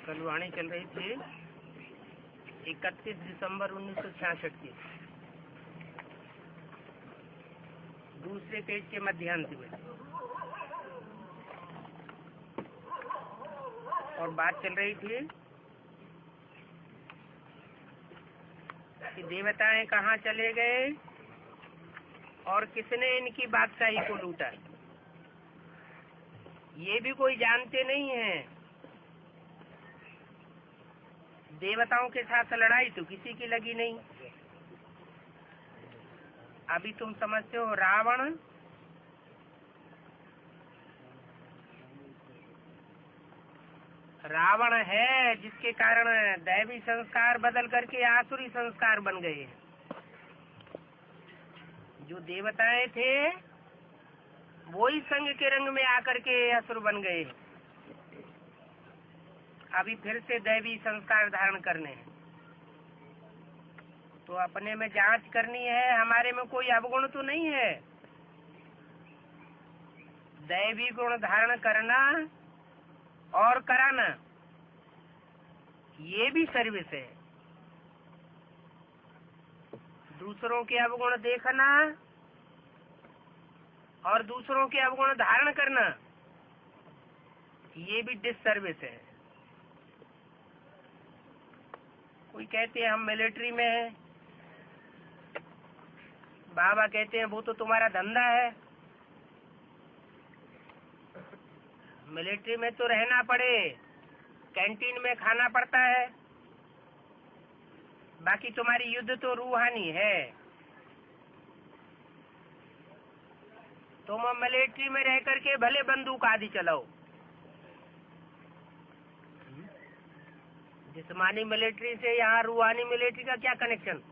कल वाणी चल रही थी 31 दिसंबर 1966 की दूसरे पेज के मध्यांत में, और बात चल रही थी कि देवताएं कहाँ चले गए और किसने इनकी बादशाही को लूटा। ये भी कोई जानते नहीं है। देवताओं के साथ लड़ाई तो किसी की लगी नहीं। अभी तुम समझते हो रावण है जिसके कारण दैवी संस्कार बदल करके आसुरी संस्कार बन गए। जो देवताएं थे वही संग के रंग में आकर के असुर बन गए। अभी फिर से दैवी संस्कार धारण करने हैं, तो अपने में जांच करनी है। हमारे में कोई अवगुण तो नहीं है। दैवी गुण धारण करना और कराना ये भी सर्विस है। दूसरों के अवगुण देखना और दूसरों के अवगुण धारण करना ये भी डिससर्विस है। कोई कहते हैं हम मिलिट्री में हैं, बाबा कहते हैं वो तो तुम्हारा धंधा है। मिलिट्री में तो रहना पड़े, कैंटीन में खाना पड़ता है, बाकी तुम्हारी युद्ध तो रूहानी है। तुम मिलिट्री में रह करके भले बंदूक आदि चलाओ, जिस्मानी मिलिट्री से यहाँ रूहानी मिलिट्री का क्या कनेक्शन?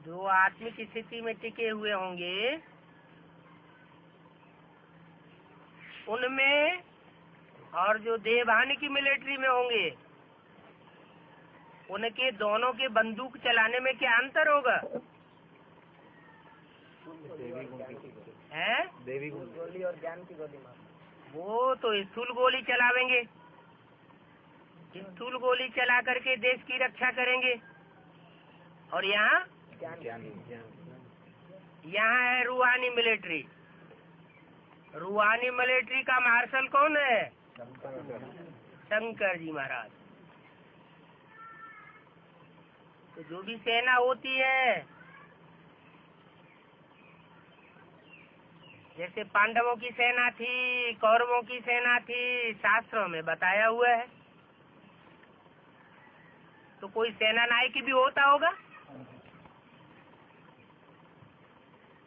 जो आत्मिक स्थिति में टिके हुए होंगे उनमें, और जो देवहानी की मिलिट्री में होंगे उनके दोनों के बंदूक चलाने में क्या अंतर होगा? है देवी गोली और ज्ञान की गोली मार। वो तो स्थूल गोली चलावेंगे, स्थूल गोली चला करके देश की रक्षा करेंगे। और यहाँ है रूहानी मिलिट्री। रूहानी मिलिट्री का मार्शल कौन है? शंकर जी महाराज। तो जो भी सेना होती है, जैसे पांडवों की सेना थी, कौरवों की सेना थी, शास्त्रों में बताया हुआ है। तो कोई सेना नायक भी होता होगा,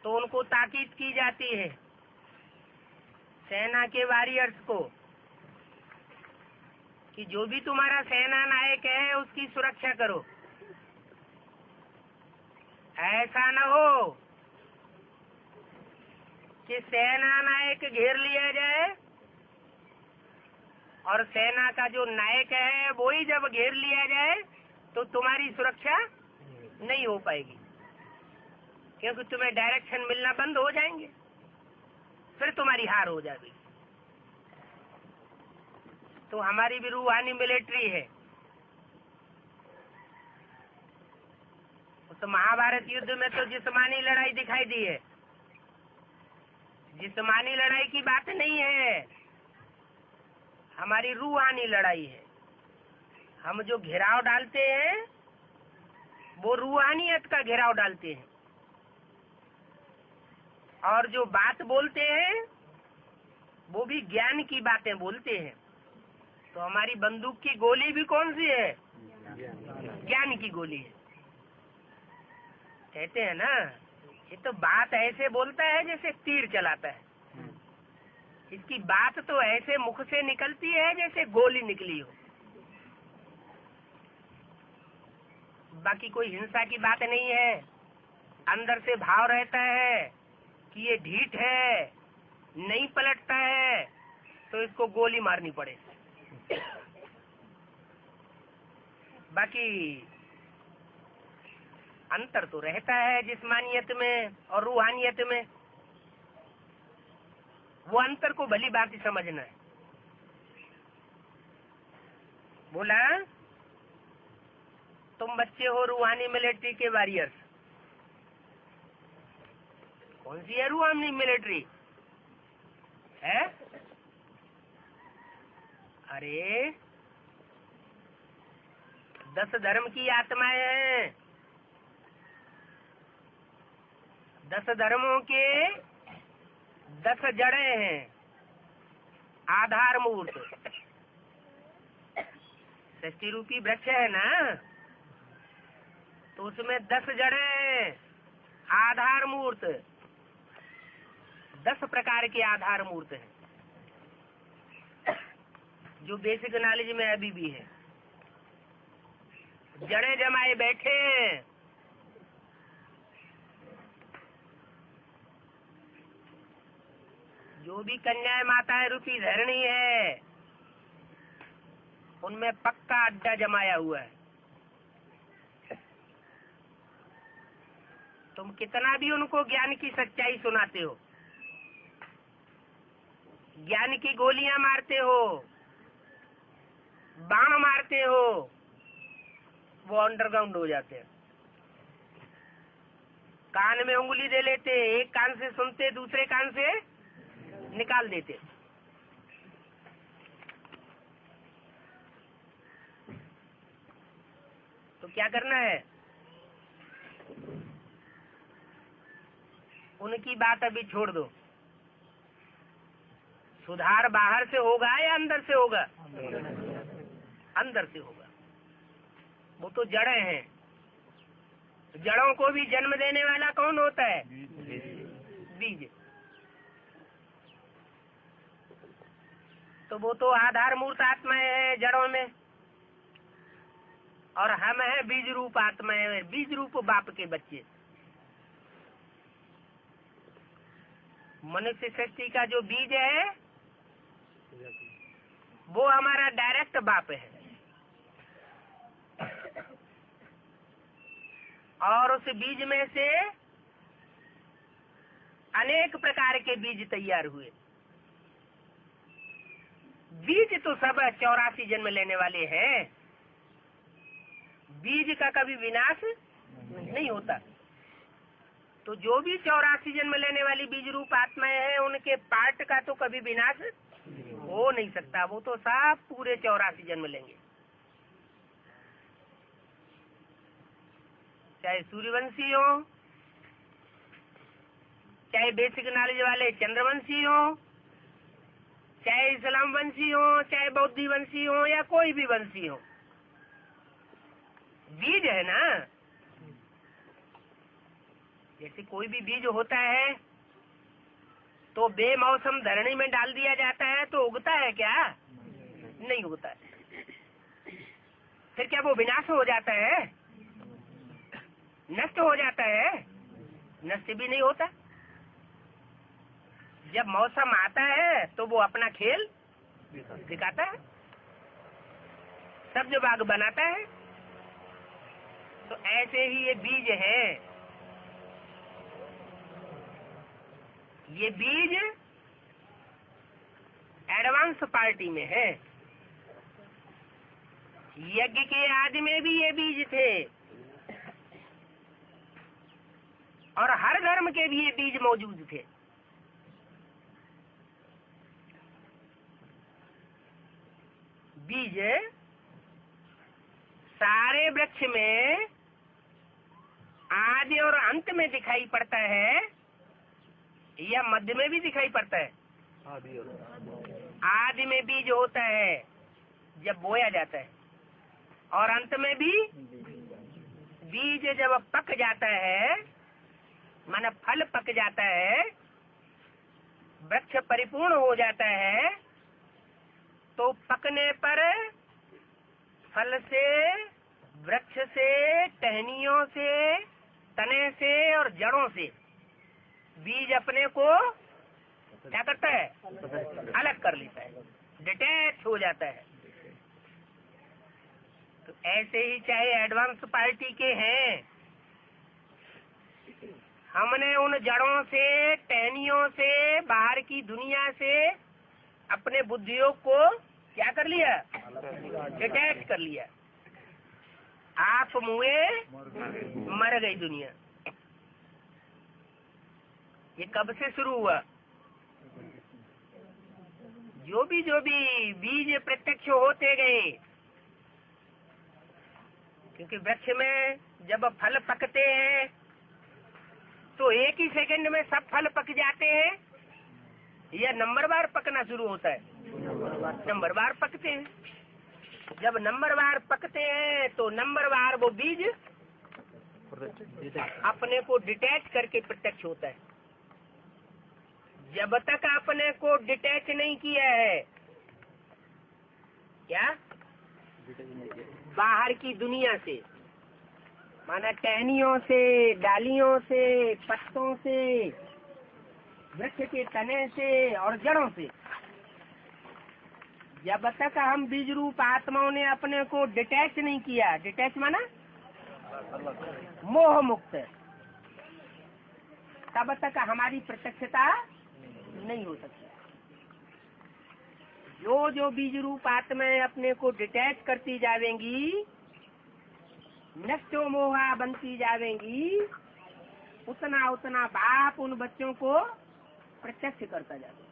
तो उनको ताकीद की जाती है सेना के वॉरियर्स को कि जो भी तुम्हारा सेना नायक है उसकी सुरक्षा करो। ऐसा न हो कि सेना नायक घेर लिया जाए और सेना का जो नायक है वो ही जब घेर लिया जाए तो तुम्हारी सुरक्षा नहीं हो पाएगी, क्योंकि तुम्हें डायरेक्शन मिलना बंद हो जाएंगे, फिर तुम्हारी हार हो जाएगी। तो हमारी भी रूहानी मिलिट्री है। तो महाभारत युद्ध में तो जिस्मानी लड़ाई दिखाई दी है, जिस्मानी लड़ाई की बात नहीं है, हमारी रूहानी लड़ाई है। हम जो घेराव डालते हैं वो रूहानियत का घेराव डालते हैं, और जो बात बोलते हैं वो भी ज्ञान की बातें बोलते हैं। तो हमारी बंदूक की गोली भी कौन सी है? ज्ञान की गोली है। कहते हैं ना, ये तो बात ऐसे बोलता है जैसे तीर चलाता है। इसकी बात तो ऐसे मुख से निकलती है जैसे गोली निकली हो। बाकी कोई हिंसा की बात नहीं है। अंदर से भाव रहता है कि ये ढीठ है, नहीं पलटता है, तो इसको गोली मारनी पड़े। बाकी अंतर तो रहता है जिस्मानियत में और रूहानियत में। वो अंतर को भली बात समझना है। बोला तुम बच्चे हो रूहानी मिलिट्री के वॉरियर्स। कौन सी है रूहानी मिलिट्री है? अरे 10 धर्म की आत्माएं हैं। 10 धर्मों के 10 जड़ें हैं। आधार मूर्त सृष्टि रूपी वृक्ष है ना, तो उसमें 10 जड़ें, आधार मूर्त 10 प्रकार के आधार मूर्त हैं, जो बेसिक नॉलेज में अभी भी है। जड़ें जमाए बैठे हैं। जो भी कन्या माता रूपी धरणी है, उनमें पक्का अड्डा जमाया हुआ है। तुम कितना भी उनको ज्ञान की सच्चाई सुनाते हो, ज्ञान की गोलियां मारते हो, बाण मारते हो, वो अंडरग्राउंड हो जाते हैं। कान में उंगली दे लेते, एक कान से सुनते, दूसरे कान से निकाल देते। तो क्या करना है? उनकी बात अभी छोड़ दो। सुधार बाहर से होगा या अंदर से होगा? अंदर से होगा। वो तो जड़ें हैं। जड़ों को भी जन्म देने वाला कौन होता है? बीज। तो वो तो आधार मूर्त आत्माएं हैं जड़ों में, और हम हैं बीज रूप आत्माएं, बीज रूप बाप के बच्चे। मनुष्य सृष्टि का जो बीज है, वो हमारा डायरेक्ट बाप है, और उस बीज में से अनेक प्रकार के बीज तैयार हुए। बीज तो सब 84 जन्म लेने वाले हैं। बीज का कभी विनाश नहीं होता। तो जो भी 84 जन्म लेने वाली बीज रूप आत्माएं हैं, उनके पार्ट का तो कभी विनाश हो नहीं सकता। वो तो सब पूरे 84 जन्म लेंगे। चाहे सूर्यवंशी हो, चाहे बेसिक नॉलेज वाले चंद्रवंशी हो, चाहे इस्लाम वंशी हो, चाहे बौद्धी वंशी हो, या कोई भी वंशी हो, बीज है ना। जैसे कोई भी बीज होता है तो बेमौसम धरणी में डाल दिया जाता है तो उगता है क्या? नहीं उगता है। फिर क्या वो विनाश हो जाता है? नष्ट हो जाता है? नष्ट भी नहीं होता। जब मौसम आता है तो वो अपना खेल दिखाता है, सब्ज बाग बनाता है। तो ऐसे ही ये बीज है। ये बीज एडवांस पार्टी में है। यज्ञ के आदि में भी ये बीज थे, और हर धर्म के भी ये बीज मौजूद थे। बीज सारे वृक्ष में आदि और अंत में दिखाई पड़ता है, या मध्य में भी दिखाई पड़ता है? आदि में बीज होता है जब बोया जाता है, और अंत में भी बीज जब पक जाता है, माना फल पक जाता है, वृक्ष परिपूर्ण हो जाता है, तो पकने पर फल से, वृक्ष से, टहनियों से, तने से और जड़ों से बीज अपने को क्या करता है? अलग कर लेता है, डिटैच हो जाता है। तो ऐसे ही चाहे एडवांस पार्टी के हैं, हमने उन जड़ों से, टहनियों से, बाहर की दुनिया से अपने बुद्धियों को क्या कर लिया? डिटैच कर लिया। आप मुए, मर गई दुनिया। ये कब से शुरू हुआ? जो भी बीज प्रत्यक्ष होते गए, क्योंकि वृक्ष में जब फल पकते हैं तो एक ही सेकंड में सब फल पक जाते हैं या नंबरवार पकना शुरू होता है? नंबरवार पकते हैं। जब नंबरवार पकते हैं तो नंबरवार वो बीज अपने को डिटैच करके प्रत्यक्ष होता है। जब तक अपने को डिटैच नहीं किया है, क्या बाहर की दुनिया से, माना टहनियों से, डालियों से, पत्तों से, वृक्ष के तने से और जड़ों से, जब तक हम बीज रूप आत्माओं ने अपने को डिटैच नहीं किया, डिटैच माना मोह मुक्त, तब तक हमारी प्रत्यक्षता नहीं हो सकती। जो बीज रूप आत्माएं अपने को डिटैच करती जावेंगी, नष्टो मोहा बनती जावेंगी, उतना उतना बाप उन बच्चों को प्रत्यक्ष करता जाता।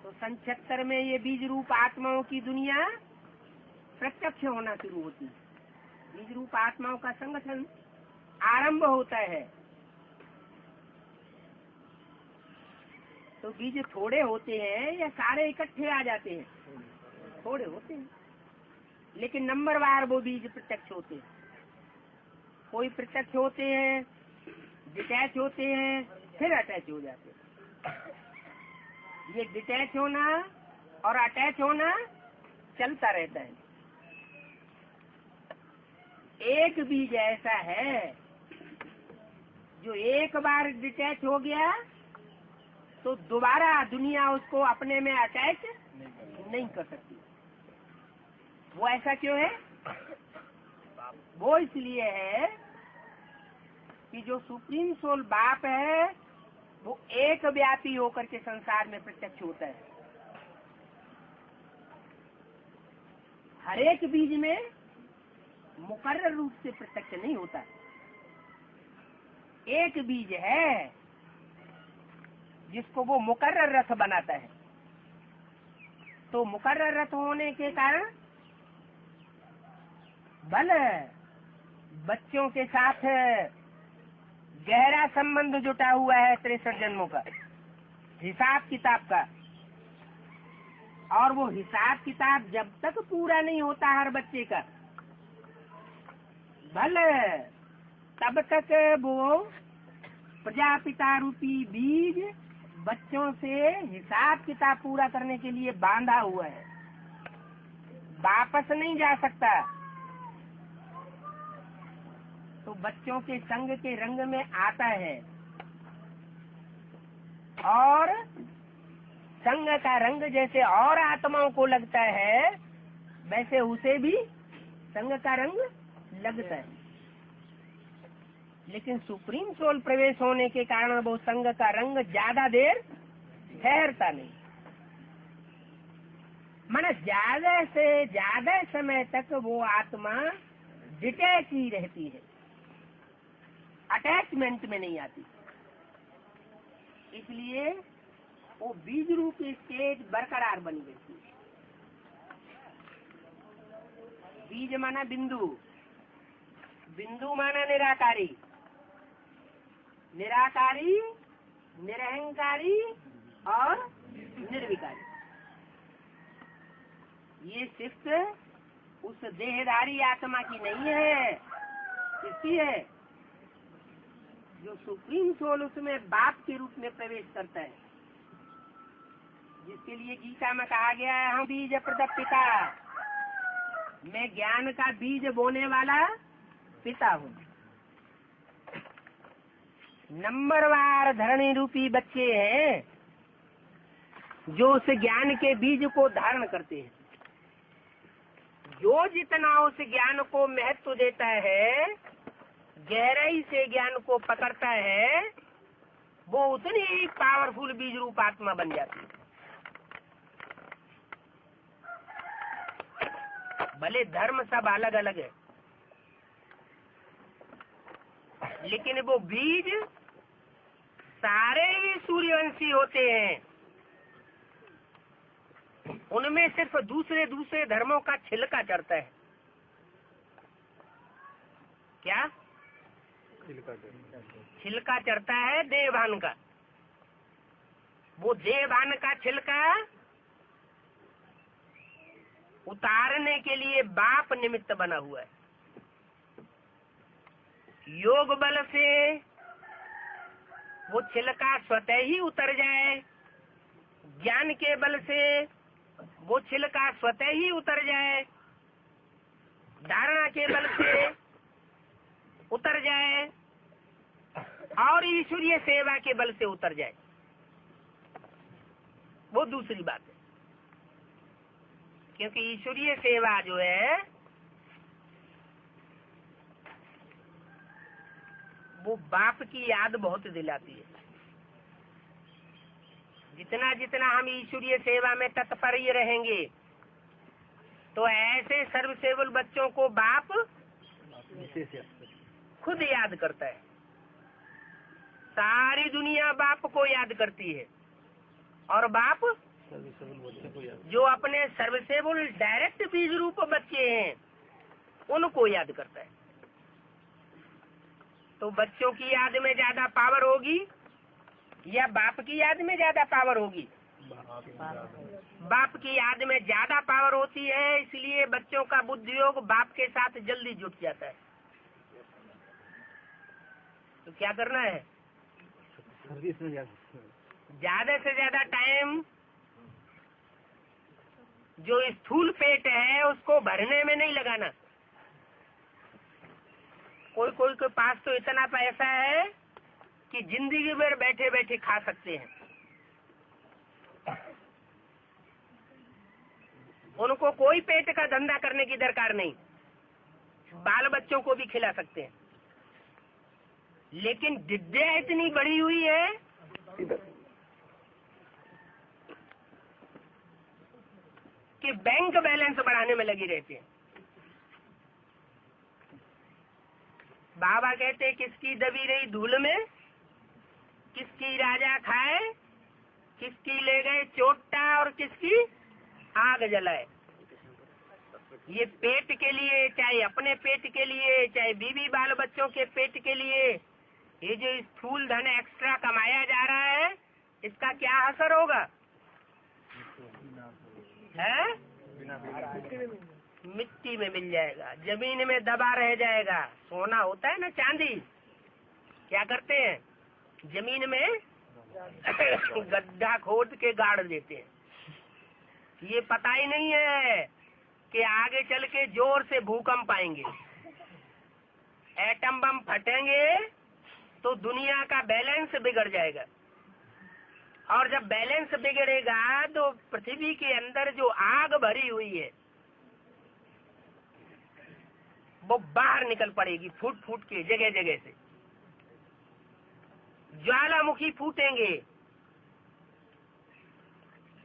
तो सन 76 में ये बीज रूप आत्माओं की दुनिया प्रत्यक्ष होना शुरू होती है। बीज रूप आत्माओं का संगठन आरंभ होता है। तो बीज थोड़े होते हैं या सारे इकट्ठे आ जाते हैं? थोड़े होते हैं, लेकिन नंबरवार वो बीज प्रत्यक्ष होते हैं। कोई प्रत्यक्ष होते हैं, डिटैच होते हैं, फिर अटैच हो जाते हैं। ये डिटैच होना और अटैच होना चलता रहता है। एक बीज ऐसा है जो एक बार डिटैच हो गया तो दोबारा दुनिया उसको अपने में अटैच नहीं कर सकती। वो ऐसा क्यों है? वो इसलिए है कि जो सुप्रीम सोल बाप है वो एक व्यापी होकर के संसार में प्रत्यक्ष होता है। हर एक बीज में मुकर्रर रूप से प्रत्यक्ष नहीं होता। एक बीज है जिसको वो मुकर्रर रथ बनाता है। तो मुकर्रर रथ होने के कारण भले बच्चों के साथ गहरा संबंध जुटा हुआ है 63 जन्मों का, हिसाब किताब का, और वो हिसाब किताब जब तक पूरा नहीं होता हर बच्चे का, भले तब तक वो प्रजापिता रूपी बीज बच्चों से हिसाब किताब पूरा करने के लिए बांधा हुआ है, वापस नहीं जा सकता। तो बच्चों के संग के रंग में आता है और संग का रंग जैसे और आत्माओं को लगता है वैसे उसे भी संग का रंग लगता है। लेकिन सुप्रीम सोल प्रवेश होने के कारण वो संग का रंग ज्यादा देर ठहरता नहीं, माना ज्यादा से ज्यादा समय तक वो आत्मा डिटैच ही रहती है, अटैचमेंट में नहीं आती। इसलिए वो बीज रूप स्टेज बरकरार बनी रहती है। बीज माना बिंदु, बिंदु माना निराकारी, निराकारी, निरहंकारी और निर्विकारी। ये सिर्फ उस देहधारी आत्मा की नहीं है, किसकी है? जो सुप्रीम सोल उसमें बाप के रूप में प्रवेश करता है, जिसके लिए गीता में कहा गया है हम बीज प्रदत्त पिता, मैं ज्ञान का बीज बोने वाला पिता हूँ। नंबरवार धरणी रूपी बच्चे हैं जो उस ज्ञान के बीज को धारण करते हैं। जो जितना उस ज्ञान को महत्व देता है, गहराई से ज्ञान को पकड़ता है, वो उतनी ही पावरफुल बीज रूप आत्मा बन जाती है। भले धर्म सब अलग अलग है, लेकिन वो बीज सारे ही सूर्यवंशी होते हैं। उनमें सिर्फ दूसरे दूसरे धर्मों का छिलका चढ़ता है। क्या छिलका चढ़ता है? देवभान का। वो देवभान का छिलका उतारने के लिए बाप निमित्त बना हुआ है। योग बल से वो छिलका स्वतः ही उतर जाए, ज्ञान के बल से वो छिलका स्वतः ही उतर जाए, धारणा के बल से उतर जाए, और ईश्वरीय सेवा के बल से उतर जाए, वो दूसरी बात है। क्योंकि ईश्वरीय सेवा जो है वो बाप की याद बहुत दिलाती है। जितना जितना हम ईश्वरीय सेवा में तत्पर ही रहेंगे, तो ऐसे सर्वसेवल बच्चों को बाप खुद याद करता है। सारी दुनिया बाप को याद करती है, और बाप जो अपने सर्वसेवल डायरेक्ट बीज रूप बच्चे हैं उनको याद करता है। तो बच्चों की याद में ज्यादा पावर होगी या बाप की याद में ज्यादा पावर होगी? बाप की याद में ज्यादा पावर होती है, इसलिए बच्चों का बुद्धि योग बाप के साथ जल्दी जुट जाता है। तो क्या करना है? ज्यादा से ज्यादा टाइम जो स्थूल पेट है उसको भरने में नहीं लगाना। कोई कोई के पास तो इतना पैसा है कि जिंदगी भर बैठे बैठे खा सकते हैं। उनको कोई पेट का धंधा करने की दरकार नहीं, बाल बच्चों को भी खिला सकते हैं। लेकिन विद्या इतनी बड़ी हुई है कि बैंक बैलेंस बढ़ाने में लगी रहती है। बाबा कहते किसकी दबी रही धूल में, किसकी राजा खाए, किसकी ले गए चोटा और किसकी आग जलाए। ये पेट के लिए, चाहे अपने पेट के लिए, चाहे बीवी बाल बच्चों के पेट के लिए, ये जो स्थूल धन एक्स्ट्रा कमाया जा रहा है, इसका क्या असर होगा? है? मिट्टी में मिल जाएगा, जमीन में दबा रह जाएगा। सोना होता है ना, चांदी, क्या करते हैं? जमीन में गड्ढा खोद के गाड़ देते हैं। ये पता ही नहीं है कि आगे चल के जोर से भूकंप आएंगे, एटम बम फटेंगे तो दुनिया का बैलेंस बिगड़ जाएगा। और जब बैलेंस बिगड़ेगा तो पृथ्वी के अंदर जो आग भरी हुई है वो बाहर निकल पड़ेगी, फूट फूट के जगह जगह से ज्वालामुखी फूटेंगे,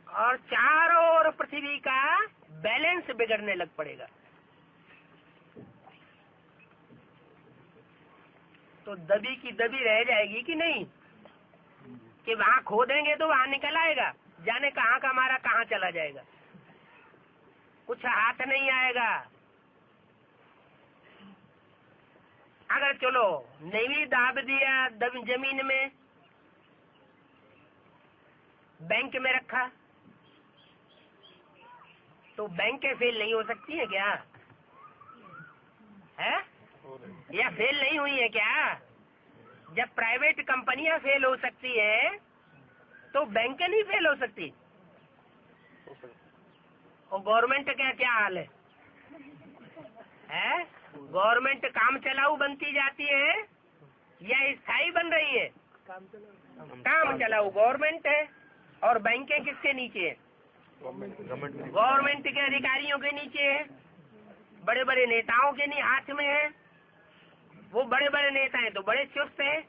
और चारों ओर पृथ्वी का बैलेंस बिगड़ने लग पड़ेगा। तो दबी की दबी रह जाएगी कि नहीं? कि वहाँ खोदेंगे तो वहाँ निकल आएगा, जाने कहाँ का हमारा कहाँ चला जाएगा, कुछ हाथ नहीं आएगा। अगर चलो नहीं दाब दिया जमीन में, बैंक में रखा, तो बैंक फेल नहीं हो सकती है क्या? है या फेल नहीं हुई है क्या? जब प्राइवेट कंपनियां फेल हो सकती है तो बैंक नहीं फेल हो सकती। और गवर्नमेंट का क्या हाल है? गवर्नमेंट काम चलाऊ बनती जाती है या स्थायी बन रही है? काम चलाऊ गवर्नमेंट है, और बैंकें किसके नीचे है? गवर्नमेंट के अधिकारियों के नीचे है, बड़े बड़े नेताओं के हाथ में है। वो बड़े बड़े नेता हैं तो बड़े चुस्त हैं,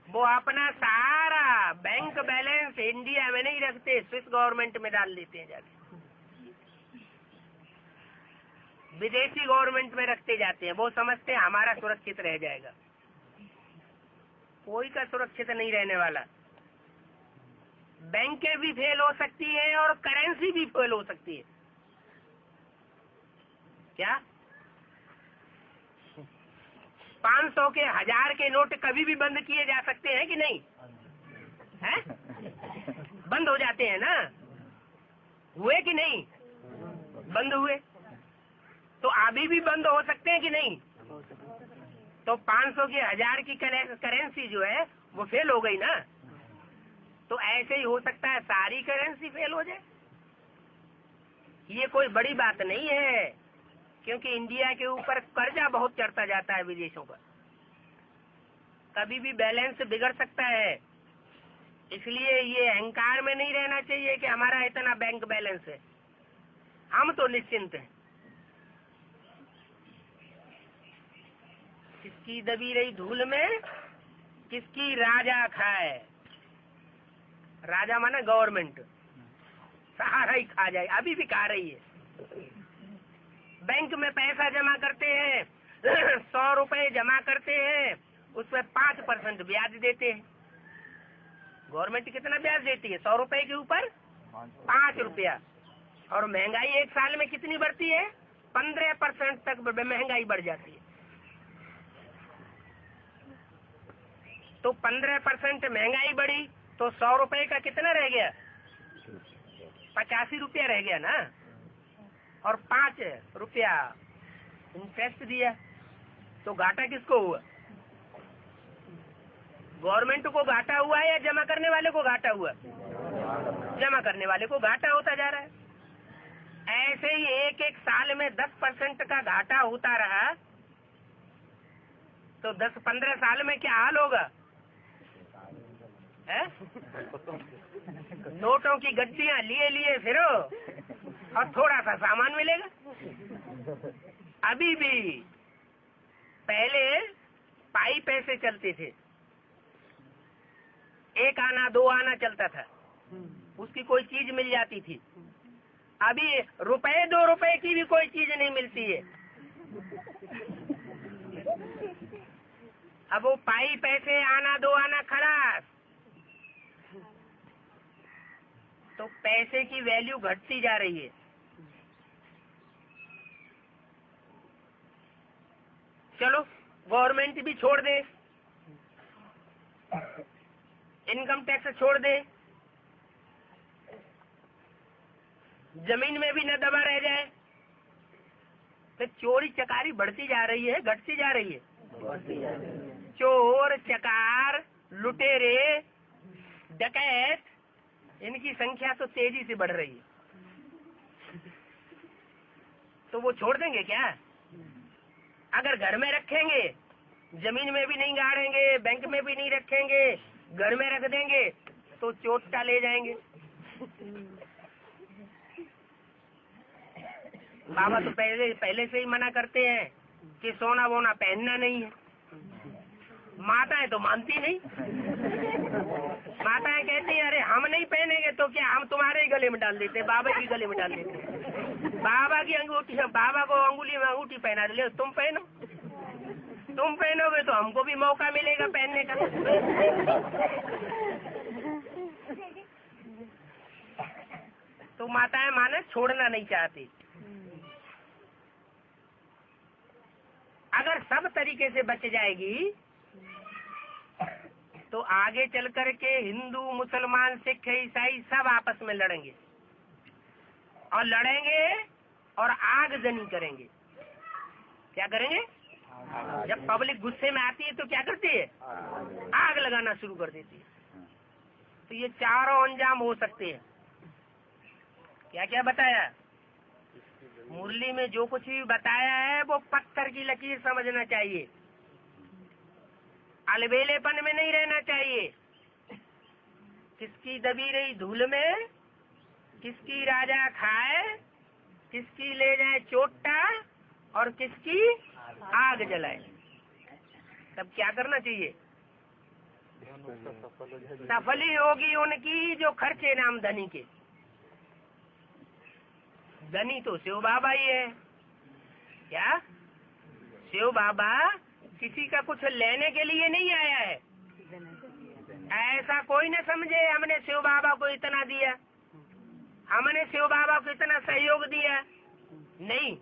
वो अपना सारा बैंक बैलेंस इंडिया में नहीं रखते, स्विस गवर्नमेंट में डाल देते हैं जाके, विदेशी गवर्नमेंट में रखते जाते हैं। वो समझते हैं हमारा सुरक्षित रह जाएगा। कोई का सुरक्षित नहीं रहने वाला। बैंकें भी फेल हो सकती है और करेंसी भी फेल हो सकती है। क्या 500 के 1000 के नोट कभी भी बंद किए जा सकते हैं कि नहीं? हैं? बंद हो जाते हैं ना? हुए कि नहीं? बंद हुए। तो अभी भी बंद हो सकते हैं कि नहीं? तो 500 की 1000 की करेंसी जो है वो फेल हो गई ना। तो ऐसे ही हो सकता है सारी करेंसी फेल हो जाए। ये कोई बड़ी बात नहीं है, क्योंकि इंडिया के ऊपर कर्जा बहुत चढ़ता जाता है विदेशों पर। कभी भी बैलेंस बिगड़ सकता है। इसलिए ये अहंकार में नहीं रहना चाहिए कि हमारा इतना बैंक बैलेंस है। हम तो निश्चिंत हैं। किसकी दबी रही धूल में किसकी राजा खाए। राजा माने गवर्नमेंट, सहारा ही खा जाए, अभी भी खा रही है। बैंक में पैसा जमा करते हैं, 100 रुपए जमा करते हैं, उसमें 5% ब्याज देते हैं। गवर्नमेंट कितना ब्याज देती है? 100 रुपए के ऊपर 5 रुपया। और महंगाई एक साल में कितनी बढ़ती है? 15% तक महंगाई बढ़ जाती है। तो 15% महंगाई बढ़ी तो 100 रुपए का कितना रह गया? 85 रुपया रह गया ना। और 5 रुपया इंटरेस्ट दिया, तो घाटा किसको हुआ? गवर्नमेंट को घाटा हुआ या जमा करने वाले को घाटा हुआ? जमा करने वाले को घाटा होता जा रहा है। ऐसे ही एक एक साल में 10% का घाटा होता रहा तो 10-15 साल में क्या हाल होगा? है? नोटों की गड्डियां लिए फिरो और थोड़ा सा सामान मिलेगा। अभी भी पहले पाई पैसे चलते थे, 1 आना 2 आना चलता था, उसकी कोई चीज मिल जाती थी। अभी रुपए 2 रुपए की भी कोई चीज नहीं मिलती है। अब वो पाई पैसे आना 2 आना खलास। तो पैसे की वैल्यू घटती जा रही है। चलो गवर्नमेंट भी छोड़ दे, इनकम टैक्स छोड़ दे, जमीन में भी न दबा रह जाए, तो चोरी चकारी बढ़ती जा रही है, घटती जा रही है। चोर चकार लुटेरे डकैत इनकी संख्या तो तेजी से बढ़ रही है। तो वो छोड़ देंगे क्या? अगर घर में रखेंगे, जमीन में भी नहीं गाड़ेंगे, बैंक में भी नहीं रखेंगे, घर में रख देंगे तो चोटा ले जाएंगे। बाबा तो पहले से ही मना करते हैं कि सोना वोना पहनना नहीं है। माताएं तो मानती नहीं। माताएं कहती हैं अरे हम नहीं पहनेंगे तो क्या, हम तुम्हारे ही गले में डाल देते, बाबा के गले में डाल देते। बाबा की अंगूठी, बाबा को अंगुली में अंगूठी पहना दे, तुम पहनो। तुम पहनोगे तो हमको भी मौका मिलेगा पहनने का। तो माताएं माने छोड़ना नहीं चाहती। अगर सब तरीके से बच जाएगी तो आगे चल कर के हिंदू मुसलमान सिख ईसाई सब आपस में लड़ेंगे और लड़ेंगे और आगजनी करेंगे। क्या करेंगे? जब पब्लिक गुस्से में आती है तो क्या करती है? आग लगाना शुरू कर देती है। तो ये चारों अंजाम हो सकते हैं। क्या क्या बताया? मुरली में जो कुछ भी बताया है वो पत्थर की लकीर समझना चाहिए, अलबेलेपन में नहीं रहना चाहिए। किसकी दबी रही धूल में किसकी राजा खाए, किसकी ले जाए चोटा और किसकी आग जलाए, तब क्या करना चाहिए? सफली होगी उनकी जो खर्चे नाम धनी के। धनी तो शिव बाबा ही है। क्या शिव बाबा किसी का कुछ लेने के लिए नहीं आया है। ऐसा कोई न समझे हमने शिव बाबा को इतना दिया, हमने शिव बाबा को इतना सहयोग दिया, नहीं।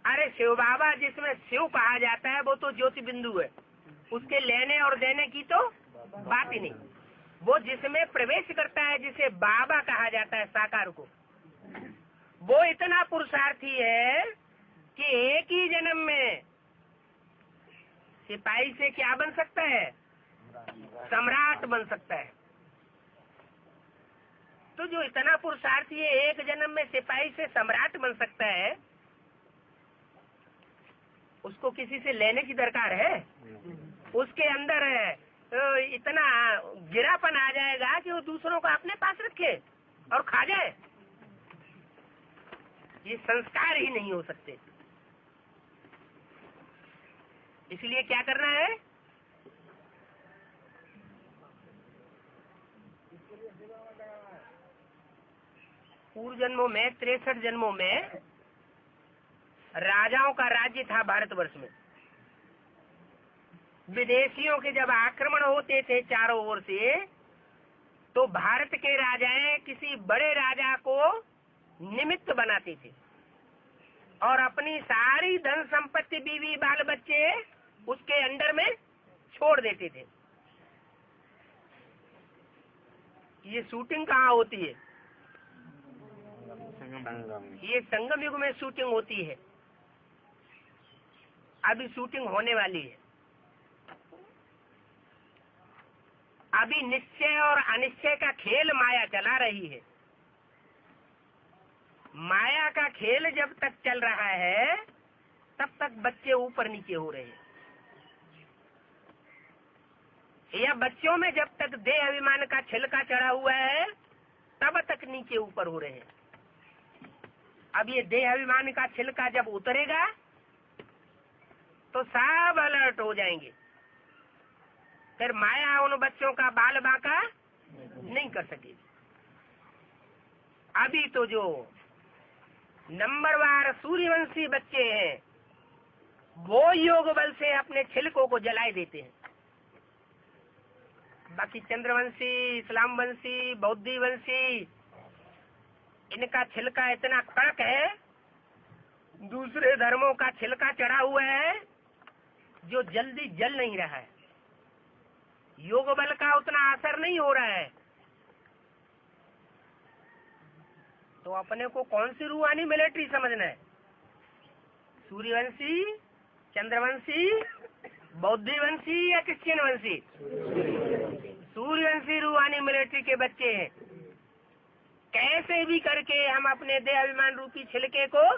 अरे शिव बाबा जिसमें शिव कहा जाता है वो तो ज्योति बिंदु है, उसके लेने और देने की तो बात ही नहीं। वो जिसमें प्रवेश करता है जिसे बाबा कहा जाता है साकार को, वो इतना पुरुषार्थी है कि एक ही जन्म में सिपाही से क्या बन सकता है? सम्राट बन सकता है। तो जो इतना पुरुषार्थी है एक जन्म में सिपाही से सम्राट बन सकता है, उसको किसी से लेने की दरकार है? उसके अंदर इतना गिरापन आ जाएगा कि वो दूसरों को अपने पास रखे और खा जाए। ये संस्कार ही नहीं हो सकते। इसलिए क्या करना है? पूर्व जन्मों में 63 जन्मों में राजाओं का राज्य था भारतवर्ष में। विदेशियों के जब आक्रमण होते थे चारों ओर से, तो भारत के राजाएं किसी बड़े राजा को निमित्त बनाते थे और अपनी सारी धन संपत्ति, बीवी बाल बच्चे उसके अंडर में छोड़ देते थे। ये शूटिंग कहाँ होती है? ये संगम युग में शूटिंग होती है। अभी शूटिंग होने वाली है। अभी निश्चय और अनिश्चय का खेल माया चला रही है। माया का खेल जब तक चल रहा है तब तक बच्चे ऊपर नीचे हो रहे हैं, या बच्चों में जब तक देह अभिमान का छिलका चढ़ा हुआ है तब तक नीचे ऊपर हो रहे हैं। अब ये देह अभिमान का छिलका जब उतरेगा तो सब अलर्ट हो जाएंगे, फिर माया उन बच्चों का बाल बांका नहीं कर सकेगी। अभी तो जो नंबरवार सूर्यवंशी बच्चे हैं वो योग बल से अपने छिलकों को जलाए देते हैं। बाकी चंद्रवंशी, इस्लाम वंशी, बौद्धि वंशी, इनका छिलका इतना कड़क है, दूसरे धर्मों का छिलका चढ़ा हुआ है जो जल्दी जल नहीं रहा है। योग बल का उतना असर नहीं हो रहा है। तो अपने को कौन सी रूहानी मिलिट्री समझना है? सूर्यवंशी, चंद्रवंशी, बौद्धवंशी या क्रिश्चियन वंशी? सूर्यवंशी रूहानी मिलिट्री के बच्चे हैं। कैसे भी करके हम अपने देह अभिमान रूपी छिलके को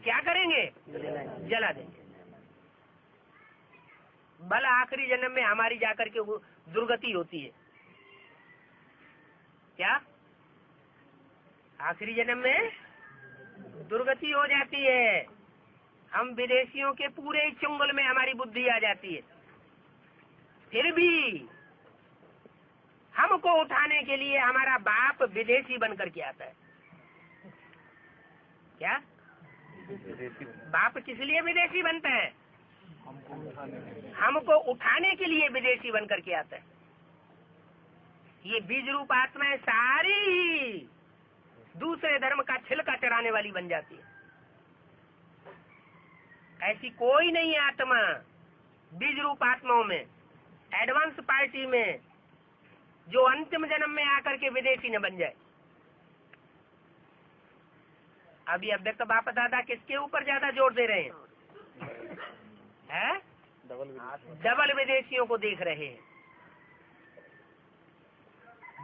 क्या करेंगे? जला देंगे। बल आखिरी जन्म में हमारी जाकर के वो दुर्गति होती है। क्या आखिरी जन्म में दुर्गति हो जाती है? हम विदेशियों के पूरे चुंगल में हमारी बुद्धि आ जाती है। फिर भी हमको उठाने के लिए हमारा बाप विदेशी बन करके आता है। क्या बाप किस लिए विदेशी बनता है? हमको उठाने के लिए विदेशी बन करके आता है। ये बीज रूप आत्माएं सारी दूसरे धर्म का छिलका चढ़ाने वाली बन जाती है। ऐसी कोई नहीं आत्मा बीज रूप आत्माओं में, एडवांस पार्टी में, जो अंतिम जन्म में आकर के विदेशी न बन जाए। अभी अव्यक्त बाप दादा किसके ऊपर ज्यादा जोर दे रहे हैं? डबल विदेशियों को देख रहे हैं।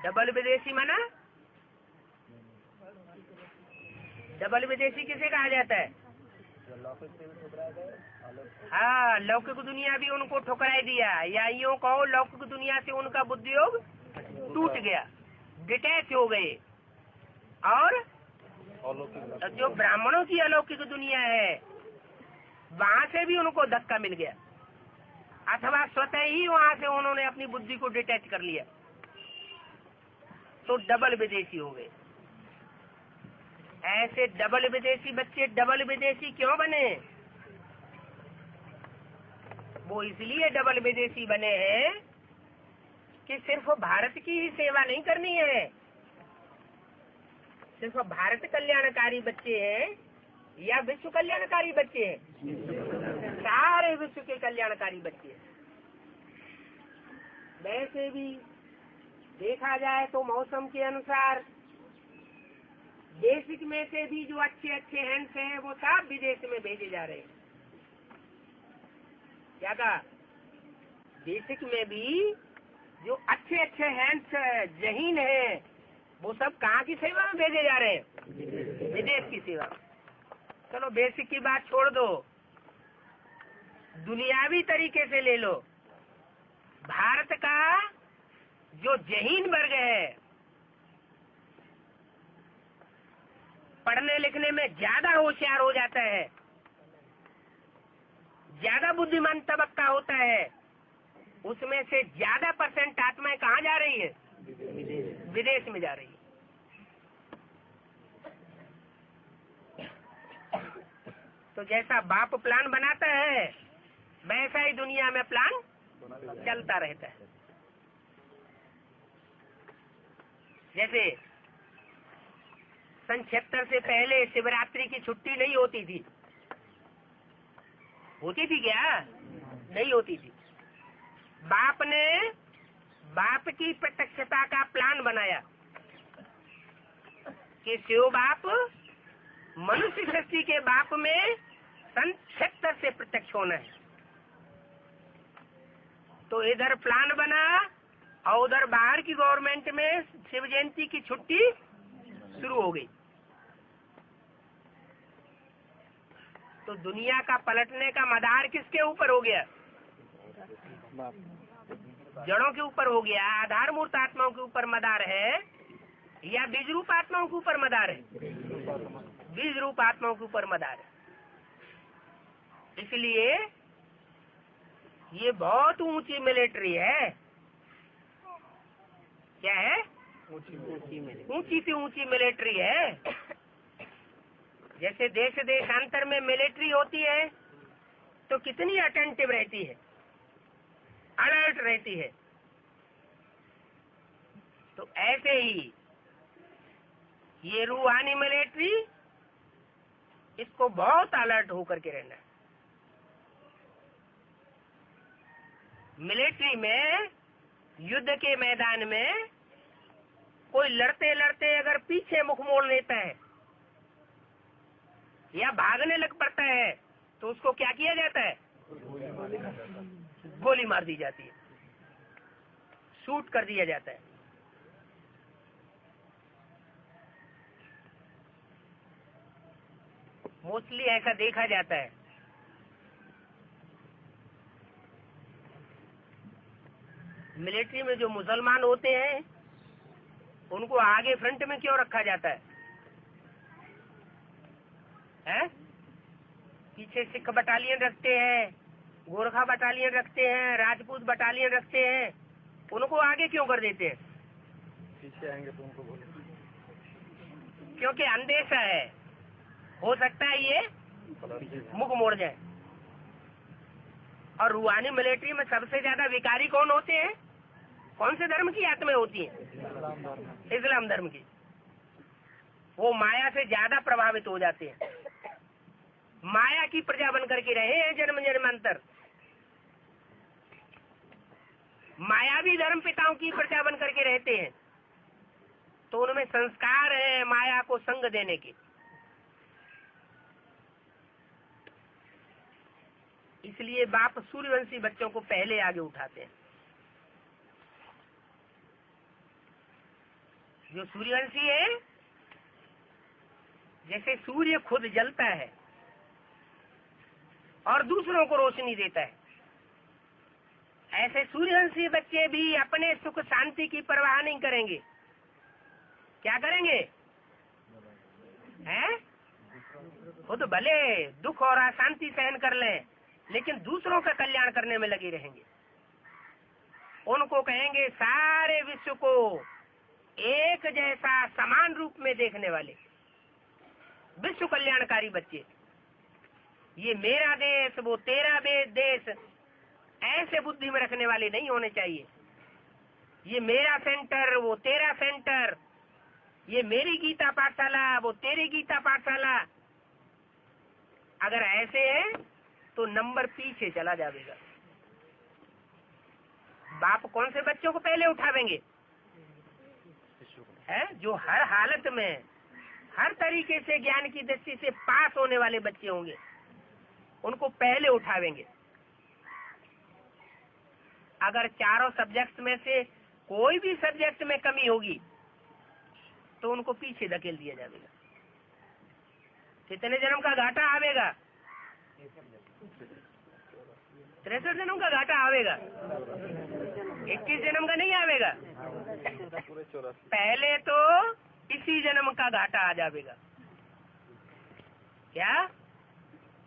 डबल विदेशी माना? डबल विदेशी किसे कहा जाता है? हाँ, लौकिक दुनिया भी उनको ठुकराई दिया, या यूं कहो लौकिक दुनिया से उनका बुद्धियोग टूट गया, डिटैच हो गए। और जो ब्राह्मणों की अलौकिक दुनिया है वहां से भी उनको धक्का मिल गया, अथवा स्वतः ही वहां से उन्होंने अपनी बुद्धि को डिटैच कर लिया, तो डबल विदेशी हो गए। ऐसे डबल विदेशी बच्चे डबल विदेशी क्यों बने? वो इसलिए डबल विदेशी बने हैं कि सिर्फ भारत की ही सेवा नहीं करनी है, सिर्फ भारत कल्याणकारी बच्चे हैं या विश्व कल्याणकारी बच्चे हैं? सारे विश्व के कल्याणकारी बच्चे हैं। वैसे भी देखा जाए तो मौसम के अनुसार बेसिक में से भी जो अच्छे अच्छे हैंड्स हैं वो सब विदेश में भेजे जा रहे हैं। क्या कहा? बेसिक में भी जो अच्छे अच्छे हैंड्स जहीन है वो सब कहाँ की सेवा में भेजे जा रहे हैं? विदेश की सेवा। चलो बेसिक की बात छोड़ दो, दुनियावी तरीके से ले लो। भारत का जो जहीन वर्ग है, पढ़ने लिखने में ज्यादा होशियार हो जाता है, ज्यादा बुद्धिमान तबक्का होता है, उसमें से ज्यादा परसेंट आत्माएं कहाँ जा रही है? विदेश में जा रही है। तो जैसा बाप प्लान बनाता है वैसा ही दुनिया में प्लान चलता रहता है। जैसे सन 76 से पहले शिवरात्रि की छुट्टी नहीं होती थी। होती थी क्या? नहीं होती थी। बाप की प्रत्यक्षता का प्लान बनाया कि शिव बाप मनुष्य सृष्टि के बाप में सन 76 से प्रत्यक्ष होना है। तो इधर प्लान बना और उधर बाहर की गवर्नमेंट में शिव जयंती की छुट्टी शुरू हो गई। तो दुनिया का पलटने का मदार किसके ऊपर हो गया? जड़ों के ऊपर हो गया। आधार मूर्त आत्माओं के ऊपर मदार है या बीज रूप आत्माओं के ऊपर मदार है? बीज रूप आत्माओं के ऊपर मदार है। इसलिए ये बहुत ऊंची मिलिट्री है। क्या है? ऊंची से ऊंची मिलिट्री है। जैसे देश देशांतर में मिलिट्री होती है तो कितनी अटेंटिव रहती है, अलर्ट रहती है। तो ऐसे ही ये रूहानी मिलिट्री, इसको बहुत अलर्ट होकर के रहना है। मिलिट्री में युद्ध के मैदान में कोई लड़ते लड़ते अगर पीछे मुख मोड़ लेता है या भागने लग पड़ता है तो उसको क्या किया जाता है? गोली मार दी जाती है, शूट कर दिया जाता है। मोस्टली ऐसा देखा जाता है। मिलिट्री में जो मुसलमान होते हैं उनको आगे फ्रंट में क्यों रखा जाता है? पीछे सिख बटालियन रखते हैं, गोरखा बटालियन रखते हैं, राजपूत बटालियन रखते हैं, उनको आगे क्यों कर देते हैं? पीछे आएंगे तो उनको बोले, क्योंकि अंदेशा है, हो सकता है ये मुख मोड़ जाए। और रूहानी मिलिट्री में सबसे ज्यादा विकारी कौन होते हैं? कौन से धर्म की आत्माएं होती हैं? इस्लाम धर्म की। वो माया से ज्यादा प्रभावित हो जाते हैं, माया की प्रजा बन करके रहे हैं जन्म जन्मांतर। मायावी धर्म पिताओं की प्रजा बन करके रहते हैं, तो उनमें संस्कार है माया को संग देने के। इसलिए बाप सूर्यवंशी बच्चों को पहले आगे उठाते हैं। जो सूर्यवंशी है, जैसे सूर्य खुद जलता है और दूसरों को रोशनी देता है, ऐसे सूर्यवंशी बच्चे भी अपने सुख शांति की परवाह नहीं करेंगे। क्या करेंगे? हैं? वो तो भले दुख और अशांति सहन कर लें, लेकिन दूसरों का कल्याण करने में लगे रहेंगे। उनको कहेंगे सारे विश्व को एक जैसा समान रूप में देखने वाले विश्व कल्याणकारी बच्चे। ये मेरा देश वो तेरा देश ऐसे बुद्धि में रखने वाले नहीं होने चाहिए। ये मेरा सेंटर वो तेरा सेंटर, ये मेरी गीता पाठशाला वो तेरी गीता पाठशाला। अगर ऐसे है तो नंबर पीछे चला जाएगा। बाप कौन से बच्चों को पहले उठावेंगे? है जो हर हालत में हर तरीके से ज्ञान की दृष्टि से पास होने वाले बच्चे होंगे, उनको पहले उठावेंगे। अगर चारों सब्जेक्ट में से कोई भी सब्जेक्ट में कमी होगी तो उनको पीछे धकेल दिया जाएगा। कितने जन्म का घाटा आवेगा? 63 जन्म का घाटा आवेगा, 21 जन्म का नहीं आवेगा। पहले तो इसी जन्म का घाटा आ जाएगा। क्या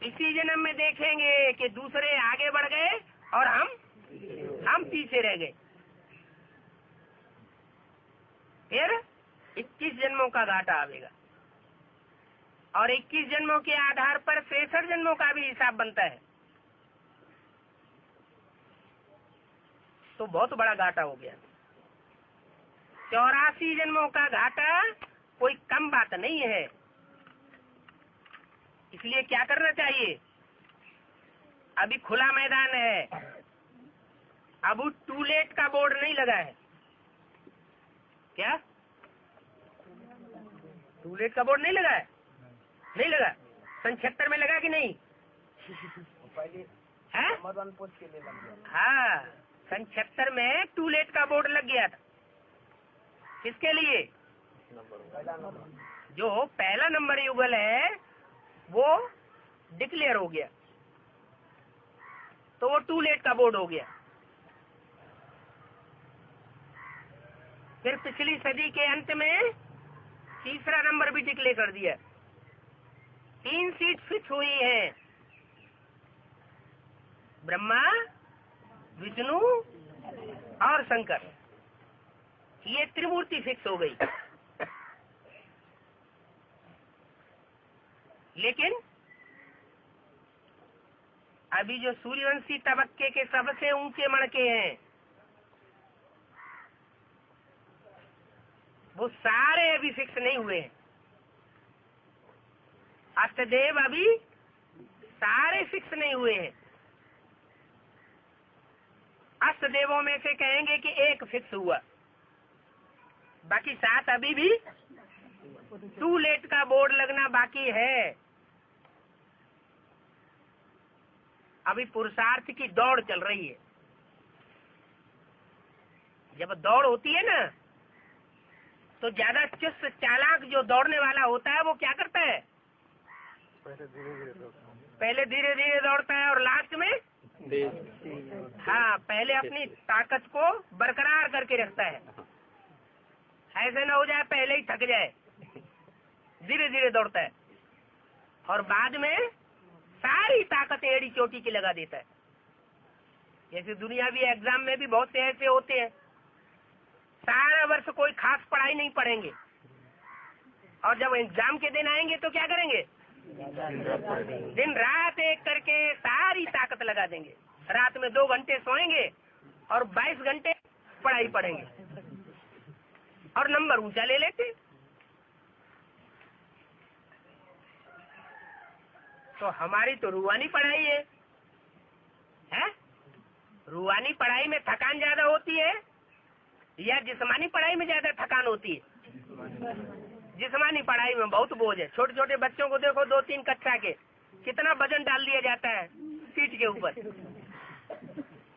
इसी जन्म में देखेंगे कि दूसरे आगे बढ़ गए और हम पीछे रह गए। फिर 21 जन्मों का घाटा आवेगा और 21 जन्मों के आधार पर 63 जन्मों का भी हिसाब बनता है। तो बहुत बड़ा घाटा हो गया। 84 जन्मों का घाटा कोई कम बात नहीं है। इसलिए क्या करना चाहिए? अभी खुला मैदान है, अब टू लेट का बोर्ड नहीं लगा है। क्या टू लेट का बोर्ड नहीं लगा है? नहीं लगा। सन 76 में लगा कि नहीं? है? हाँ, सन 76 में टू लेट का बोर्ड लग गया था। किसके लिए? जो पहला नंबर युगल है वो डिक्लेयर हो गया, तो वो टू लेट का बोर्ड हो गया। फिर पिछली सदी के अंत में तीसरा नंबर भी डिक्लेयर कर दिया। 3 सीट फिक्स हुई है, ब्रह्मा, विष्णु और शंकर। ये त्रिमूर्ति फिक्स हो गई। लेकिन अभी जो सूर्यवंशी तबक्के के सबसे ऊंचे मणके हैं वो सारे अभी फिक्स नहीं हुए हैं। अष्टदेव अभी सारे फिक्स नहीं हुए हैं। अष्टदेवों में से कहेंगे कि एक फिक्स हुआ, बाकी 7 अभी भी टू लेट का बोर्ड लगना बाकी है। अभी पुरुषार्थ की दौड़ चल रही है। जब दौड़ होती है ना, तो ज्यादा चुस्त चालाक जो दौड़ने वाला होता है वो क्या करता है? पहले धीरे धीरे दौड़ता है और लास्ट में हाँ, पहले अपनी ताकत को बरकरार करके रखता है। ऐसे न हो जाए पहले ही थक जाए। धीरे धीरे दौड़ता है और बाद में सारी ताकत एड़ी चोटी की लगा देता है। जैसे दुनियावी एग्जाम में भी बहुत से ऐसे होते हैं, सारा वर्ष कोई खास पढ़ाई नहीं पढ़ेंगे और जब एग्जाम के दिन आएंगे तो क्या करेंगे? दिन रात एक करके सारी ताकत लगा देंगे। रात में 2 घंटे सोएंगे और 22 घंटे पढ़ाई पढ़ेंगे और नंबर ऊंचा ले लेते। तो हमारी तो रूहानी पढ़ाई है? रूहानी पढ़ाई में थकान ज्यादा होती है या जिस्मानी पढ़ाई में ज्यादा थकान होती है? जिस्मानी पढ़ाई में बहुत बोझ है। छोटे छोटे बच्चों को देखो, 2-3 कक्षा के, कितना वजन डाल दिया जाता है सीट के ऊपर।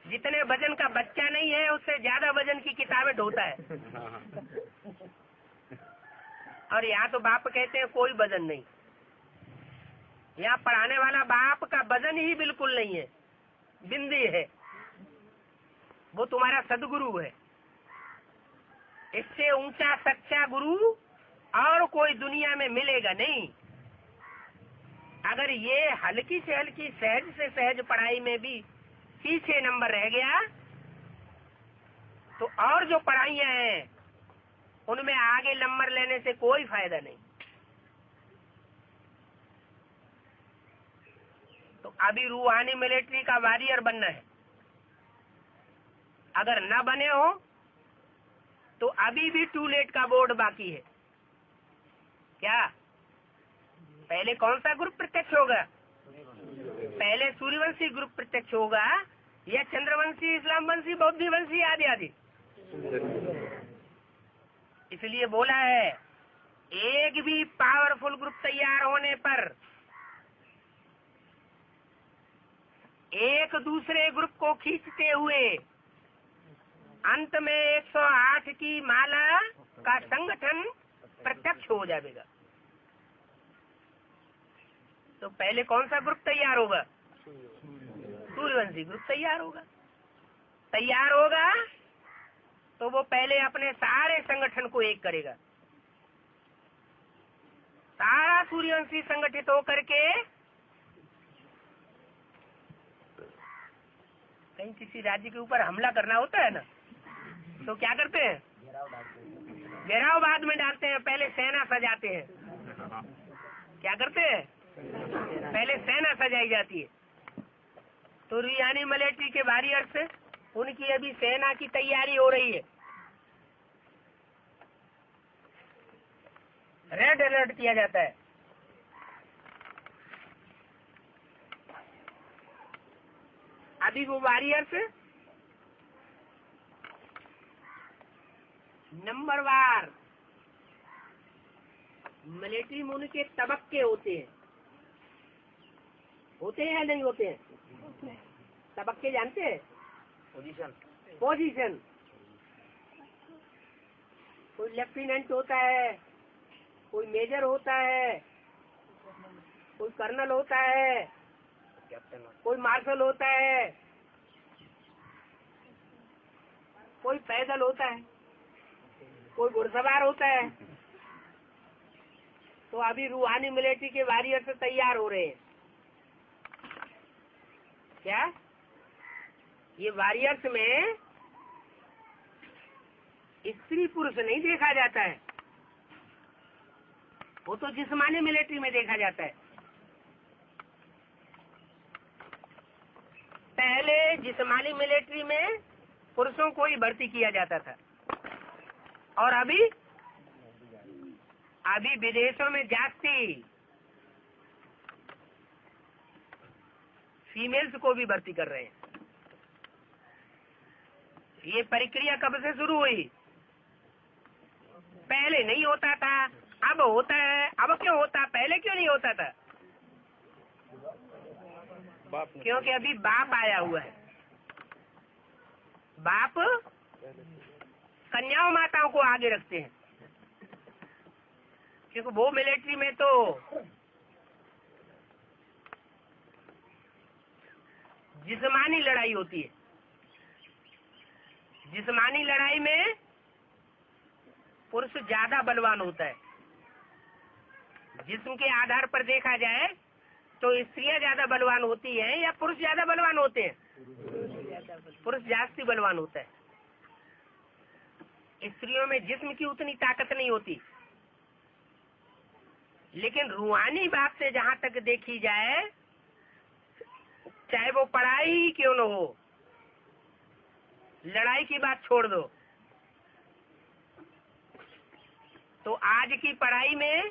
जितने वजन का बच्चा नहीं है उससे ज्यादा वजन की किताबें ढोता है। और यहाँ तो बाप कहते हैं कोई वजन नहीं। यहाँ पढ़ाने वाला बाप का वजन ही बिल्कुल नहीं है, बिंदी है। वो तुम्हारा सदगुरु है। इससे ऊंचा सच्चा गुरु और कोई दुनिया में मिलेगा नहीं। अगर ये हल्की से हल्की सहज से सहज पढ़ाई में भी पीछे नंबर रह गया तो और जो पढ़ाइयां हैं उनमें आगे नंबर लेने से कोई फायदा नहीं। तो अभी रूहानी मिलिट्री का वॉरियर बनना है। अगर न बने हो तो अभी भी टू लेट का बोर्ड बाकी है। क्या पहले कौन सा ग्रुप प्रत्यक्ष होगा? पहले सूर्यवंशी ग्रुप प्रत्यक्ष होगा या चंद्रवंशी, इस्लामवंशी, बौद्धवंशी आदि आदि। इसलिए बोला है एक भी पावरफुल ग्रुप तैयार होने पर एक दूसरे ग्रुप को खींचते हुए अंत में 108 की माला का संगठन प्रत्यक्ष हो जाएगा। तो पहले कौन सा ग्रुप तैयार होगा? सूर्यवंशी ग्रुप तैयार होगा। तैयार होगा तो वो पहले अपने सारे संगठन को एक करेगा। सारा सूर्यवंशी संगठित होकर के कहीं किसी राज्य के ऊपर हमला करना होता है ना, तो क्या करते हैं? घेराव बाद में डालते हैं, पहले सेना सजाते हैं। क्या करते हैं? पहले सेना सजाई जाती है। तो रूहानी मिलिट्री के वॉरियर्स उनकी अभी सेना की तैयारी हो रही है। रेड अलर्ट किया जाता है। अभी वो वॉरियर्स नंबरवार मिलिट्री में उनके तबक्के होते हैं या नहीं होते हैं? तबक्के जानते हैं? पोजीशन। कोई लेफ्टिनेंट होता है, कोई मेजर होता है, कोई कर्नल होता है, कोई मार्शल होता है, कोई पैदल होता है, कोई घुड़सवार होता है। तो अभी रूहानी मिलिट्री के वॉरियर्स तैयार हो रहे हैं। क्या ये वॉरियर्स में स्त्री पुरुष नहीं देखा जाता है, वो तो जिस्मानी मिलिट्री में देखा जाता है। पहले जिस्मानी मिलिट्री में पुरुषों को ही भर्ती किया जाता था और अभी विदेशों में जाती फीमेल्स को भी भर्ती कर रहे हैं। ये प्रक्रिया कब से शुरू हुई? पहले नहीं होता था, अब होता है। अब क्यों होता? पहले क्यों नहीं होता था? क्योंकि अभी बाप आया हुआ है। बाप कन्याओं माताओं को आगे रखते हैं, क्योंकि वो मिलिट्री में तो जिस्मानी लड़ाई होती है। जिस्मानी लड़ाई में पुरुष ज्यादा बलवान होता है। जिस्म के आधार पर देखा जाए तो स्त्रियां ज्यादा बलवान होती हैं या पुरुष ज्यादा बलवान होते हैं? पुरुष जास्ती बलवान होता है। स्त्रियों में जिस्म की उतनी ताकत नहीं होती। लेकिन रूहानी बात से जहाँ तक देखी जाए, चाहे वो पढ़ाई ही क्यों न हो, लड़ाई की बात छोड़ दो, तो आज की पढ़ाई में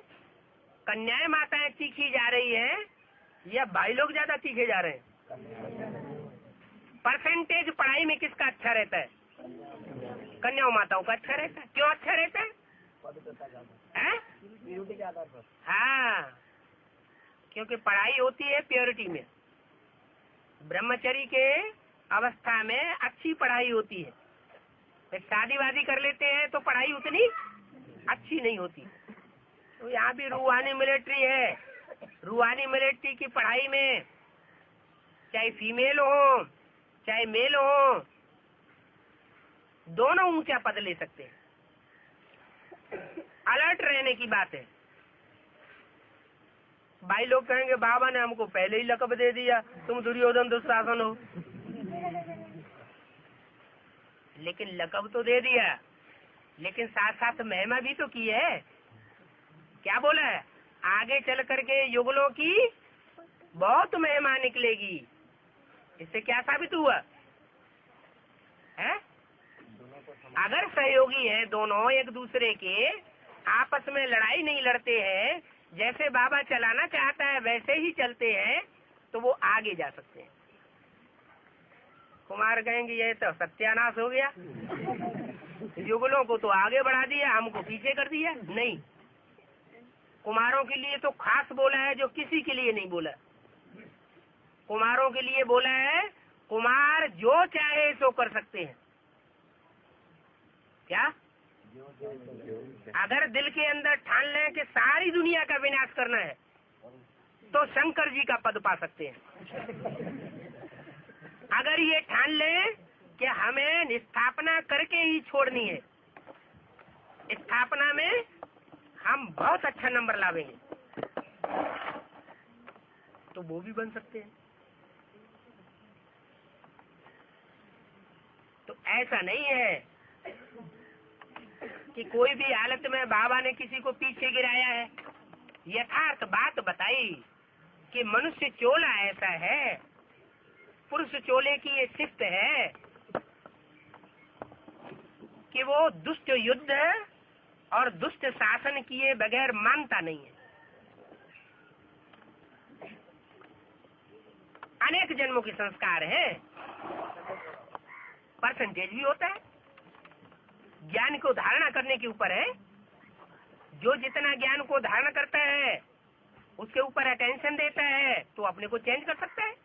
कन्याएं माताएं सीखी जा रही हैं या भाई लोग ज्यादा सीखे जा रहे हैं? परसेंटेज पढ़ाई में किसका अच्छा रहता है? कन्याओं माताओं का अच्छा रहता है। क्यों अच्छा रहता है? हाँ, क्योंकि पढ़ाई होती है प्योरिटी में। ब्रह्मचर्य के अवस्था में अच्छी पढ़ाई होती है। जब शादी वादी कर लेते हैं तो पढ़ाई उतनी अच्छी नहीं होती। तो यहाँ भी रूहानी मिलिट्री है। रूहानी मिलिट्री की पढ़ाई में चाहे फीमेल हो चाहे मेल हो, दोनों ऊंचा पद ले सकते हैं। अलर्ट रहने की बात है। भाई लोग कहेंगे बाबा ने हमको पहले ही लकब दे दिया, तुम दुर्योधन दुशासन हो। लेकिन लकब तो दे दिया, लेकिन साथ साथ महिमा भी तो की है। क्या बोला है? आगे चल करके युगलों की बहुत महिमा निकलेगी। इससे क्या साबित हुआ है? अगर सहयोगी हैं दोनों एक दूसरे के, आपस में लड़ाई नहीं लड़ते हैं, जैसे बाबा चलाना चाहता है वैसे ही चलते हैं, तो वो आगे जा सकते हैं। कुमार कहेंगे ये तो सत्यानाश हो गया, युगलों को तो आगे बढ़ा दिया, हमको पीछे कर दिया। नहीं, कुमारों के लिए तो खास बोला है जो किसी के लिए नहीं बोला। कुमारों के लिए बोला है, कुमार जो चाहे सो कर सकते हैं। क्या? अगर दिल के अंदर ठान लें कि सारी दुनिया का विनाश करना है, तो शंकर जी का पद पा सकते हैं। अगर ये ठान लें कि हमें स्थापना करके ही छोड़नी है, स्थापना में हम बहुत अच्छा नंबर लावेंगे, तो वो भी बन सकते हैं। तो ऐसा नहीं है कि कोई भी हालत में बाबा ने किसी को पीछे गिराया है। यथार्थ बात बताई कि मनुष्य चोला ऐसा है, पुरुष चोले की ये सिफ्त है कि वो दुष्ट युद्ध और दुष्ट शासन किए बगैर मानता नहीं है। अनेक जन्मों के संस्कार हैं, परसेंटेज भी होता है, ज्ञान को धारणा करने के ऊपर है। जो जितना ज्ञान को धारण करता है उसके ऊपर अटेंशन देता है तो अपने को चेंज कर सकता है।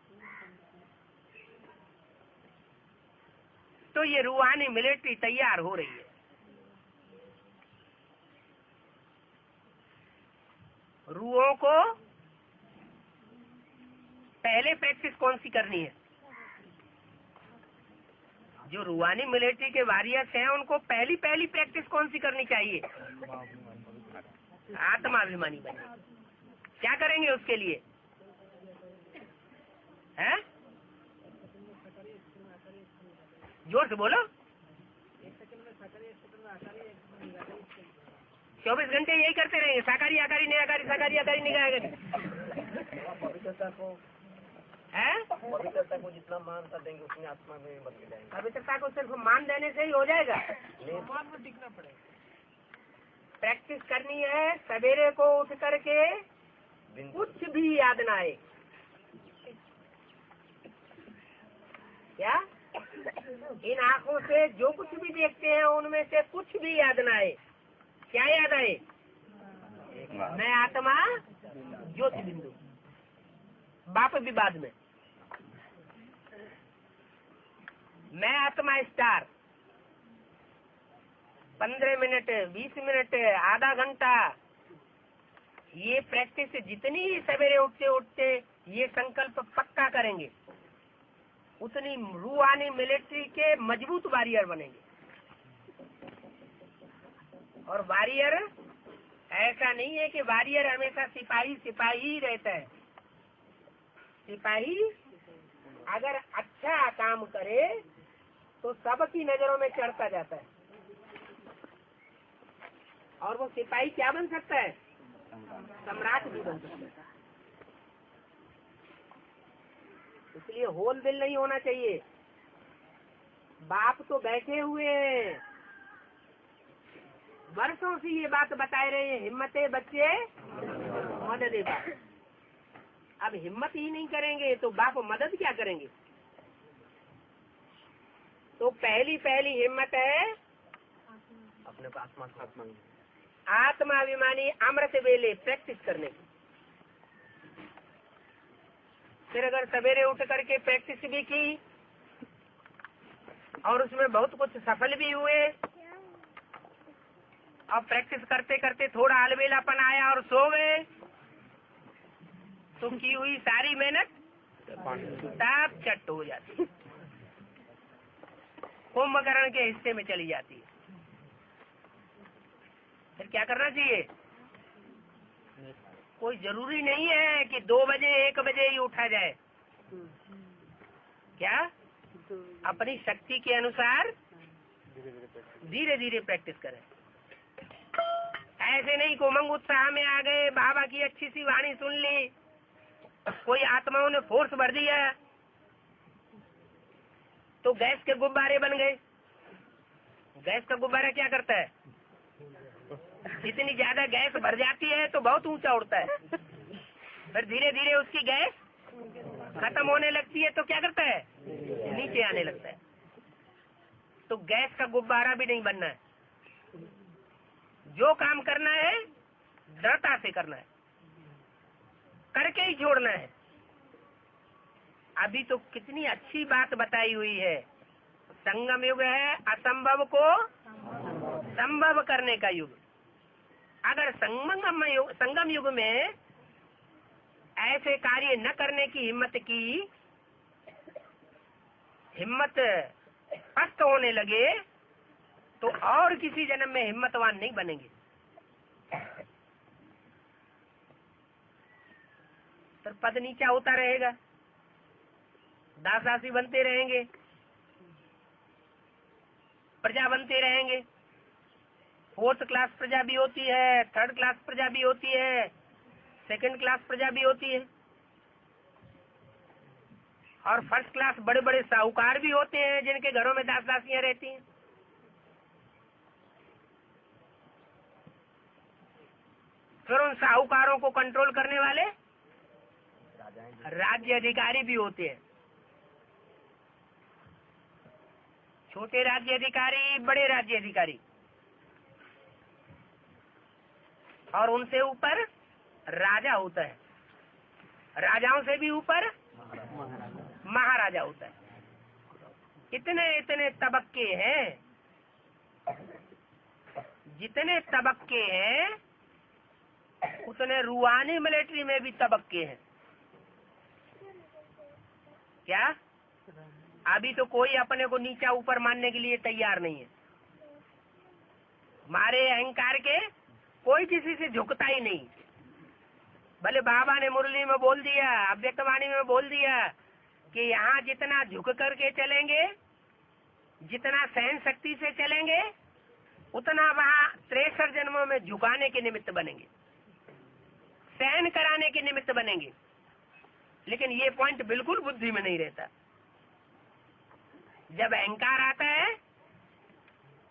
तो ये रूहानी मिलिट्री तैयार हो रही है। रूहों को पहले प्रैक्टिस कौन सी करनी है? जो रूहानी मिलिट्री के वॉरियर्स हैं उनको पहली प्रैक्टिस कौन सी करनी चाहिए? आत्माभिमानी बने। क्या करेंगे उसके लिए? हैं? जोर से बोलो। 24 घंटे यही करते रहेंगे, साकारी आकारी निराकारी, साकारी आकारी निराकारी। पवित्रता को जितना मान कर देंगे उतनी आत्मा में बदल जाएंगे। पवित्रता को सिर्फ मान देने से ही हो जाएगा? मान में टिकना पड़ेगा। प्रैक्टिस करनी है। सवेरे को उठ करके कुछ भी याद ना आए। क्या? इन आँखों से जो कुछ भी देखते हैं उनमें से कुछ भी याद ना आए। क्या याद आए? मैं आत्मा ज्योति बिंदु। बाप विवाद में मैं आत्मा स्टार। 15 मिनट, 20 मिनट, आधा घंटा, ये प्रैक्टिस जितनी ही सवेरे उठते उठते ये संकल्प पक्का करेंगे, उतनी रूहानी मिलिट्री के मजबूत वॉरियर बनेंगे। और वॉरियर ऐसा नहीं है कि वॉरियर हमेशा सिपाही ही रहता है। सिपाही अगर अच्छा काम करे तो सबकी नजरों में चढ़ता जाता है, और वो सिपाही क्या बन सकता है? सम्राट भी बन सकता है। इसलिए होल दिल नहीं होना चाहिए। बाप तो बैठे हुए हैं, वर्षों से ये बात बताए रहे हैं, हिम्मते बच्चे मदद बाप। अब हिम्मत ही नहीं करेंगे तो बाप मदद क्या करेंगे? तो पहली हिम्मत है अपने आत्मा आत्माभिमानी अमृत वेले प्रैक्टिस करने की। फिर अगर सवेरे उठ करके प्रैक्टिस भी की और उसमें बहुत कुछ सफल भी हुए, और प्रैक्टिस करते करते थोड़ा अलबेलापन आया और सो गए, तो की हुई सारी मेहनत सब चट हो जाती, कुंभकर्ण के हिस्से में चली जाती है। फिर क्या करना चाहिए? कोई जरूरी नहीं है कि 2 बजे 1 बजे ही उठा जाए। क्या अपनी शक्ति के अनुसार धीरे धीरे प्रैक्टिस करें। ऐसे नहीं को उमंग उत्साह में आ गए, बाबा की अच्छी सी वाणी सुन ली, कोई आत्माओं ने फोर्स भर दिया तो गैस के गुब्बारे बन गए। गैस का गुब्बारा क्या करता है? इतनी ज्यादा गैस भर जाती है तो बहुत ऊंचा उड़ता है, फिर धीरे धीरे उसकी गैस खत्म होने लगती है तो क्या करता है? नीचे आने लगता है। तो गैस का गुब्बारा भी नहीं बनना है। जो काम करना है दृढ़ता से करना है, करके ही छोड़ना है। अभी तो कितनी अच्छी बात बताई हुई है। संगम युग है असंभव को संभव करने का युग। अगर संगम युग में ऐसे कार्य न करने की हिम्मत पस्त होने लगे तो और किसी जन्म में हिम्मतवान नहीं बनेंगे। फिर पद नीचा होता रहेगा, दास दासी बनते रहेंगे, प्रजा बनते रहेंगे। 4th क्लास प्रजा भी होती है, 3rd क्लास प्रजा भी होती है, 2nd क्लास प्रजा भी होती है, और 1st क्लास बड़े बड़े साहूकार भी होते हैं जिनके घरों में दास दासियां रहती हैं। फिर उन साहूकारों को कंट्रोल करने वाले राज्य अधिकारी भी होते हैं। छोटे राज्य अधिकारी, बड़े राज्य अधिकारी, और उनसे ऊपर राजा होता है। राजाओं से भी ऊपर महाराजा होता है। इतने इतने तबक्के हैं, जितने तबक्के हैं उतने रूहानी मिलिट्री में भी तबक्के हैं। क्या अभी तो कोई अपने को नीचा ऊपर मानने के लिए तैयार नहीं है। मारे अहंकार के कोई किसी से झुकता ही नहीं। भले बाबा ने मुरली में बोल दिया, अव्यक्तवाणी में बोल दिया कि यहाँ जितना झुक करके चलेंगे, जितना सहन शक्ति से चलेंगे, उतना वहाँ 63 जन्मों में झुकाने के निमित्त बनेंगे, सहन कराने के निमित्त बनेंगे। लेकिन ये पॉइंट बिल्कुल बुद्धि में नहीं रहता। जब अहंकार आता है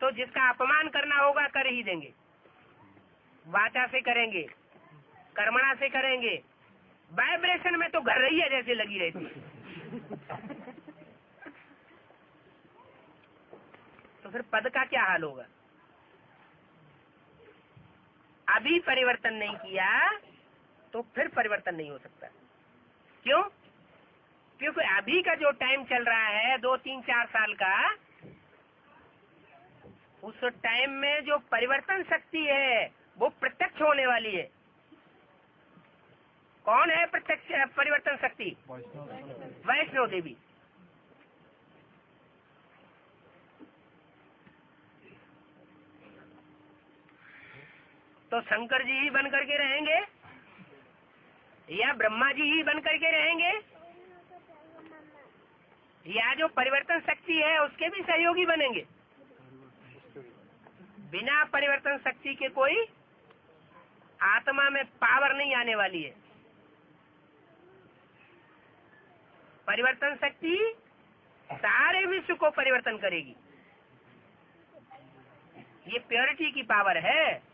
तो जिसका अपमान करना होगा कर ही देंगे। वाचा से करेंगे, कर्मणा से करेंगे, वाइब्रेशन में तो घर रही है जैसे लगी रहती है। तो फिर पद का क्या हाल होगा? अभी परिवर्तन नहीं किया तो फिर परिवर्तन नहीं हो सकता। क्यों? क्योंकि अभी का जो टाइम चल रहा है 2, 3, 4 साल का, उस टाइम में जो परिवर्तन शक्ति है वो प्रत्यक्ष होने वाली है। कौन है प्रत्यक्ष परिवर्तन शक्ति? वैष्णो देवी। तो शंकर जी ही बन करके रहेंगे या ब्रह्मा जी ही बन करके रहेंगे, या जो परिवर्तन शक्ति है उसके भी सहयोगी बनेंगे? बिना परिवर्तन शक्ति के कोई आत्मा में पावर नहीं आने वाली है। परिवर्तन शक्ति सारे विश्व को परिवर्तन करेगी। ये प्योरिटी की पावर है।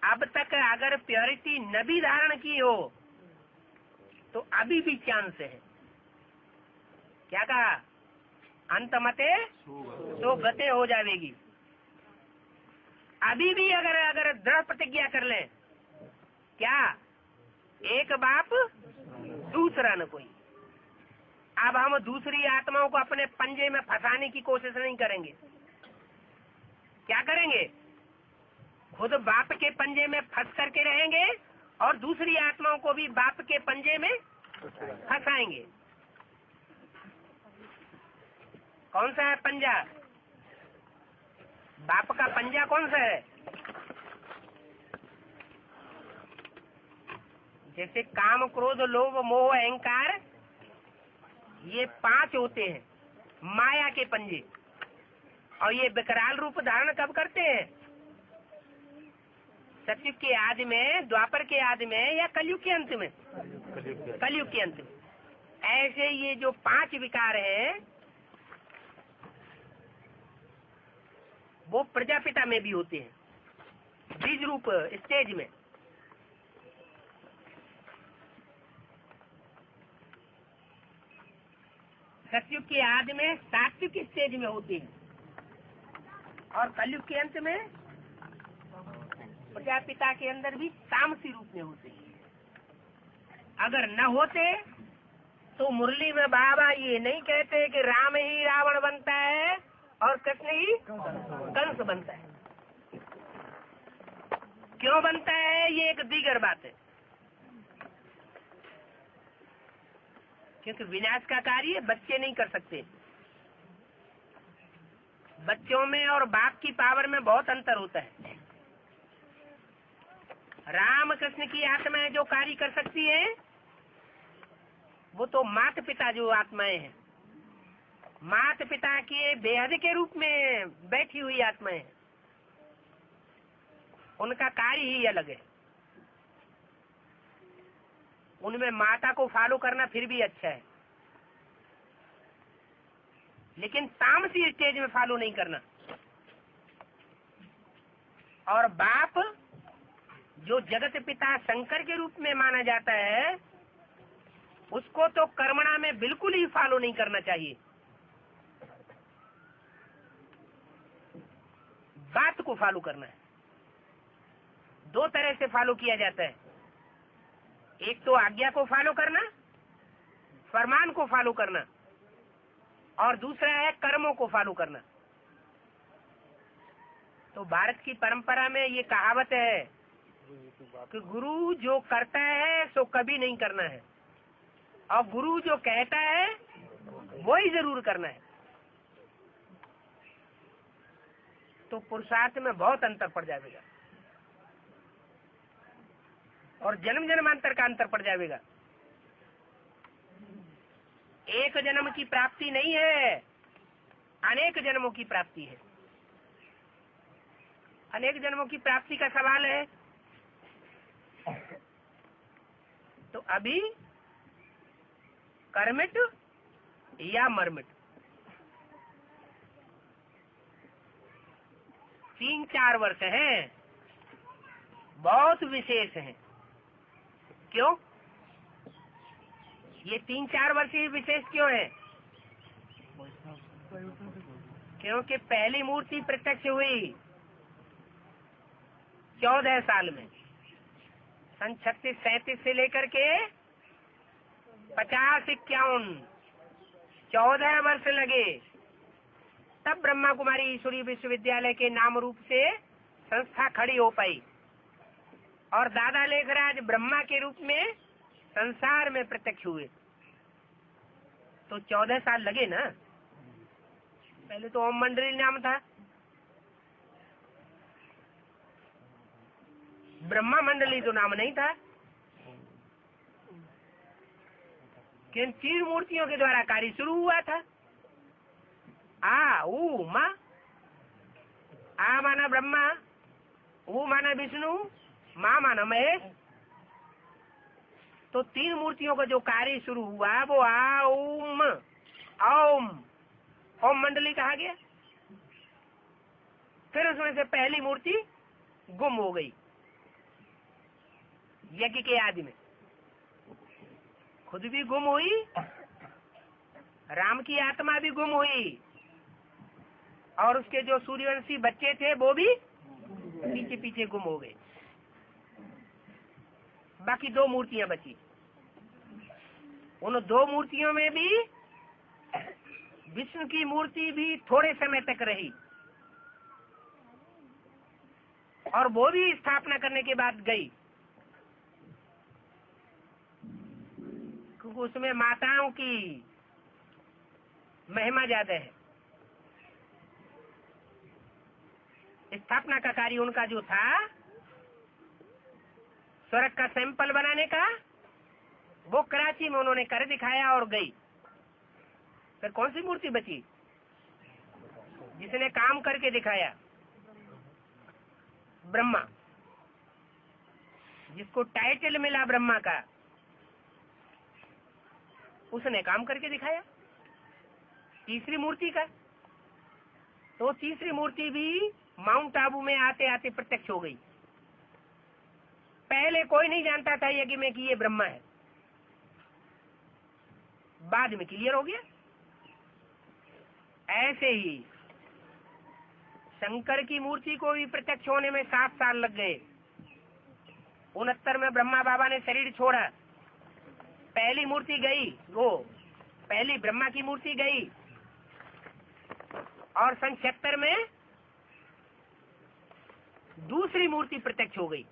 अब तक अगर प्योरिटी न भी धारण की हो तो अभी भी चांस है। क्या कहा? अंत मते तो गते हो जाएगी। अभी भी अगर दृढ़ प्रतिज्ञा कर लें, क्या एक बाप दूसरा न कोई। अब हम दूसरी आत्माओं को अपने पंजे में फंसाने की कोशिश नहीं करेंगे। क्या करेंगे? खुद बाप के पंजे में फंस करके रहेंगे और दूसरी आत्माओं को भी बाप के पंजे में फंसाएंगे। कौन सा है पंजा? बाप का पंजा कौन सा है? जैसे काम, क्रोध, लोभ, मोह, अहंकार, ये 5 होते हैं माया के पंजे। और ये विकराल रूप धारण कब करते हैं? सतयुग के आदि में, द्वापर के आदि में, या कलयुग के अंत में? कलयुग के अंत में। ऐसे ये जो 5 विकार हैं वो प्रजापिता में भी होते हैं, बीज रूप स्टेज में। सतयुग के आदि में सात्विक स्टेज में होते हैं और कलयुग के अंत में प्रजापिता के अंदर भी तामसी रूप में होते हैं। अगर न होते तो मुरली में बाबा ये नहीं कहते कि राम ही रावण बनता है और कृष्ण ही कंस बनता है। क्यों बनता है ये एक दीगर बात है, क्योंकि विनाश का कार्य बच्चे नहीं कर सकते। बच्चों में और बाप की पावर में बहुत अंतर होता है। राम कृष्ण की आत्माएं जो कार्य कर सकती है वो तो माता पिता जो आत्माएं हैं, माता पिता के बेहद के रूप में बैठी हुई आत्माएं हैं, उनका कार्य ही अलग है। उनमें माता को फॉलो करना फिर भी अच्छा है, लेकिन तामसी स्टेज में फॉलो नहीं करना। और बाप जो जगत पिता शंकर के रूप में माना जाता है उसको तो कर्मणा में बिल्कुल ही फॉलो नहीं करना चाहिए। बात को फॉलो करना है। 2 तरह से फॉलो किया जाता है, एक तो आज्ञा को फॉलो करना, फरमान को फॉलो करना, और दूसरा है कर्मों को फॉलो करना। तो भारत की परंपरा में ये कहावत है कि गुरु जो करता है सो कभी नहीं करना है, और गुरु जो कहता है वो ही जरूर करना है। तो पुरुषार्थ में बहुत अंतर पड़ जाएगा और जन्म जन्मांतर का अंतर पड़ जाएगा। एक जन्म की प्राप्ति नहीं है, अनेक जन्मों की प्राप्ति है। अनेक जन्मों की प्राप्ति का सवाल है। तो अभी कर्मिट या मरमिट 3-4 वर्ष हैं, बहुत विशेष हैं। क्यों ये 3-4 वर्ष ही विशेष क्यों है? क्योंकि पहली मूर्ति प्रत्यक्ष हुई 14 साल में, सन 36-37 से लेकर के 50-51 14 वर्ष लगे। तब ब्रह्मा कुमारी ईश्वरीय विश्वविद्यालय के नाम रूप से संस्था खड़ी हो पाई और दादा लेखराज ब्रह्मा के रूप में संसार में प्रत्यक्ष हुए। तो 14 साल लगे ना। पहले तो ओम मंडली नाम था, ब्रह्मा मंडली तो नाम नहीं था। किन 3 मूर्तियों के द्वारा कार्य शुरू हुआ था। आ ऊ मा, आ माना ब्रह्मा, ऊ माना विष्णु, माँ माना महेश। तो 3 मूर्तियों का जो कार्य शुरू हुआ वो आ ओम ओम मंडली कहा गया। फिर उसमें से पहली मूर्ति गुम हो गई यज्ञ के आदि में, खुद भी गुम हुई, राम की आत्मा भी गुम हुई, और उसके जो सूर्यवंशी बच्चे थे वो भी पीछे पीछे गुम हो गए। बाकी 2 मूर्तियां बची। उन 2 मूर्तियों में भी विष्णु की मूर्ति भी थोड़े समय तक रही और वो भी स्थापना करने के बाद गई, क्योंकि उसमें माताओं की महिमा ज्यादा है। स्थापना का कार्य उनका जो था स्वर्ग का सैंपल बनाने का, वो कराची में उन्होंने कर दिखाया और गई। फिर कौन सी मूर्ति बची जिसने काम करके दिखाया? ब्रह्मा, जिसको टाइटल मिला ब्रह्मा का, उसने काम करके दिखाया। तीसरी मूर्ति का, तो तीसरी मूर्ति भी माउंट आबू में आते आते प्रत्यक्ष हो गई। पहले कोई नहीं जानता था यज्ञ में कि ये ब्रह्मा है, बाद में क्लियर हो गया। ऐसे ही शंकर की मूर्ति को भी प्रत्यक्ष होने में 7 साल लग गए। 69 में ब्रह्मा बाबा ने शरीर छोड़ा, पहली मूर्ति गई, वो पहली ब्रह्मा की मूर्ति गई, और सन 76 में दूसरी मूर्ति प्रत्यक्ष हो गई।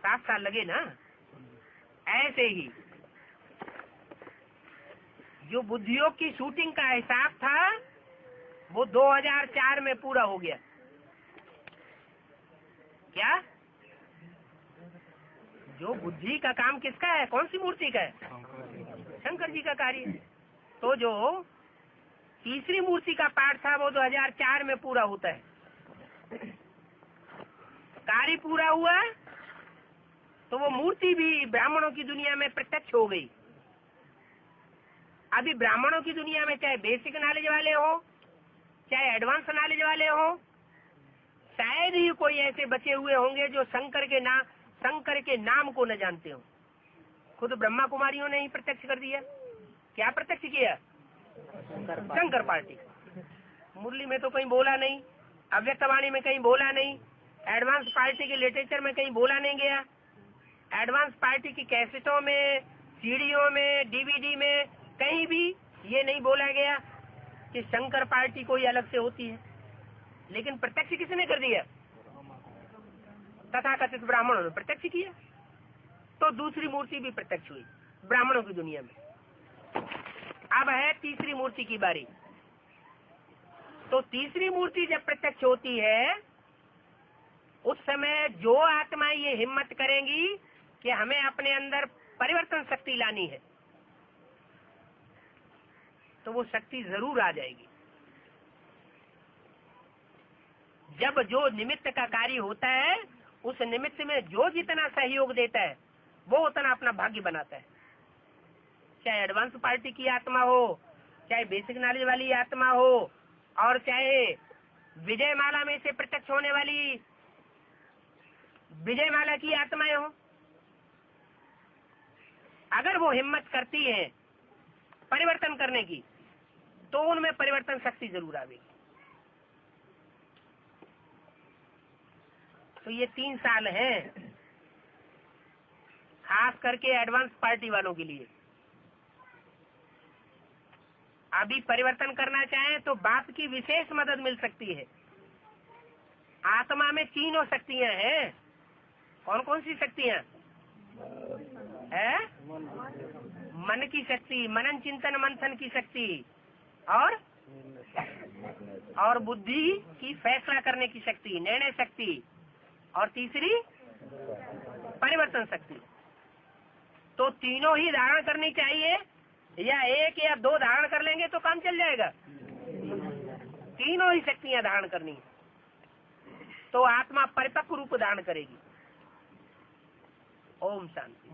7 साल लगे ना। ऐसे ही जो बुद्धियोग की शूटिंग का हिसाब था वो 2004 में पूरा हो गया। क्या? जो बुद्धि का काम किसका है? कौन सी मूर्ति का है? शंकर जी का कार्य। तो जो तीसरी मूर्ति का पाठ था वो 2004 में पूरा होता है। कार्य पूरा हुआ तो वो मूर्ति भी ब्राह्मणों की दुनिया में प्रत्यक्ष हो गई। अभी ब्राह्मणों की दुनिया में चाहे बेसिक नॉलेज वाले हो चाहे एडवांस नॉलेज वाले हो, शायद ही कोई ऐसे बचे हुए होंगे जो शंकर के नाम को न जानते हो। खुद ब्रह्मा कुमारियों ने ही प्रत्यक्ष कर दिया। क्या प्रत्यक्ष किया? शंकर पार्टी। मुरली में तो कहीं बोला नहीं, अव्यक्तवाणी में कहीं बोला नहीं, एडवांस पार्टी के लिटरेचर में कहीं बोला नहीं गया, एडवांस पार्टी की कैसेटों में, सीडीओ में, डीवीडी में कहीं भी ये नहीं बोला गया कि शंकर पार्टी कोई अलग से होती है। लेकिन प्रत्यक्ष किसने कर दिया? तथाकथित ब्राह्मणों ने प्रत्यक्ष किया। तो दूसरी मूर्ति भी प्रत्यक्ष हुई ब्राह्मणों की दुनिया में। अब है तीसरी मूर्ति की बारी। तो तीसरी मूर्ति जब प्रत्यक्ष होती है उस समय जो आत्माएं ये हिम्मत करेंगी कि हमें अपने अंदर परिवर्तन शक्ति लानी है, तो वो शक्ति जरूर आ जाएगी। जब जो निमित्त का कार्य होता है उस निमित्त में जो जितना सहयोग देता है वो उतना अपना भाग्य बनाता है। चाहे एडवांस पार्टी की आत्मा हो, चाहे बेसिक नॉलेज वाली आत्मा हो, और चाहे विजय माला में से प्रत्यक्ष होने वाली विजय माला की आत्माएं हो, अगर वो हिम्मत करती है परिवर्तन करने की तो उनमें परिवर्तन शक्ति जरूर आएगी। तो ये 3 साल हैं खास करके एडवांस पार्टी वालों के लिए। अभी परिवर्तन करना चाहें तो बाप की विशेष मदद मिल सकती है। आत्मा में 3 शक्तियां हैं। कौन कौन सी शक्तियां है? मन की शक्ति, मनन चिंतन मंथन की शक्ति, और बुद्धि की फैसला करने की शक्ति, निर्णय शक्ति, और तीसरी परिवर्तन शक्ति। तो तीनों ही धारण करनी चाहिए, या 1 या 2 धारण कर लेंगे तो काम चल जाएगा? तीनों ही शक्तियां धारण करनी है तो आत्मा परिपक्व रूप धारण करेगी। ओम शांति।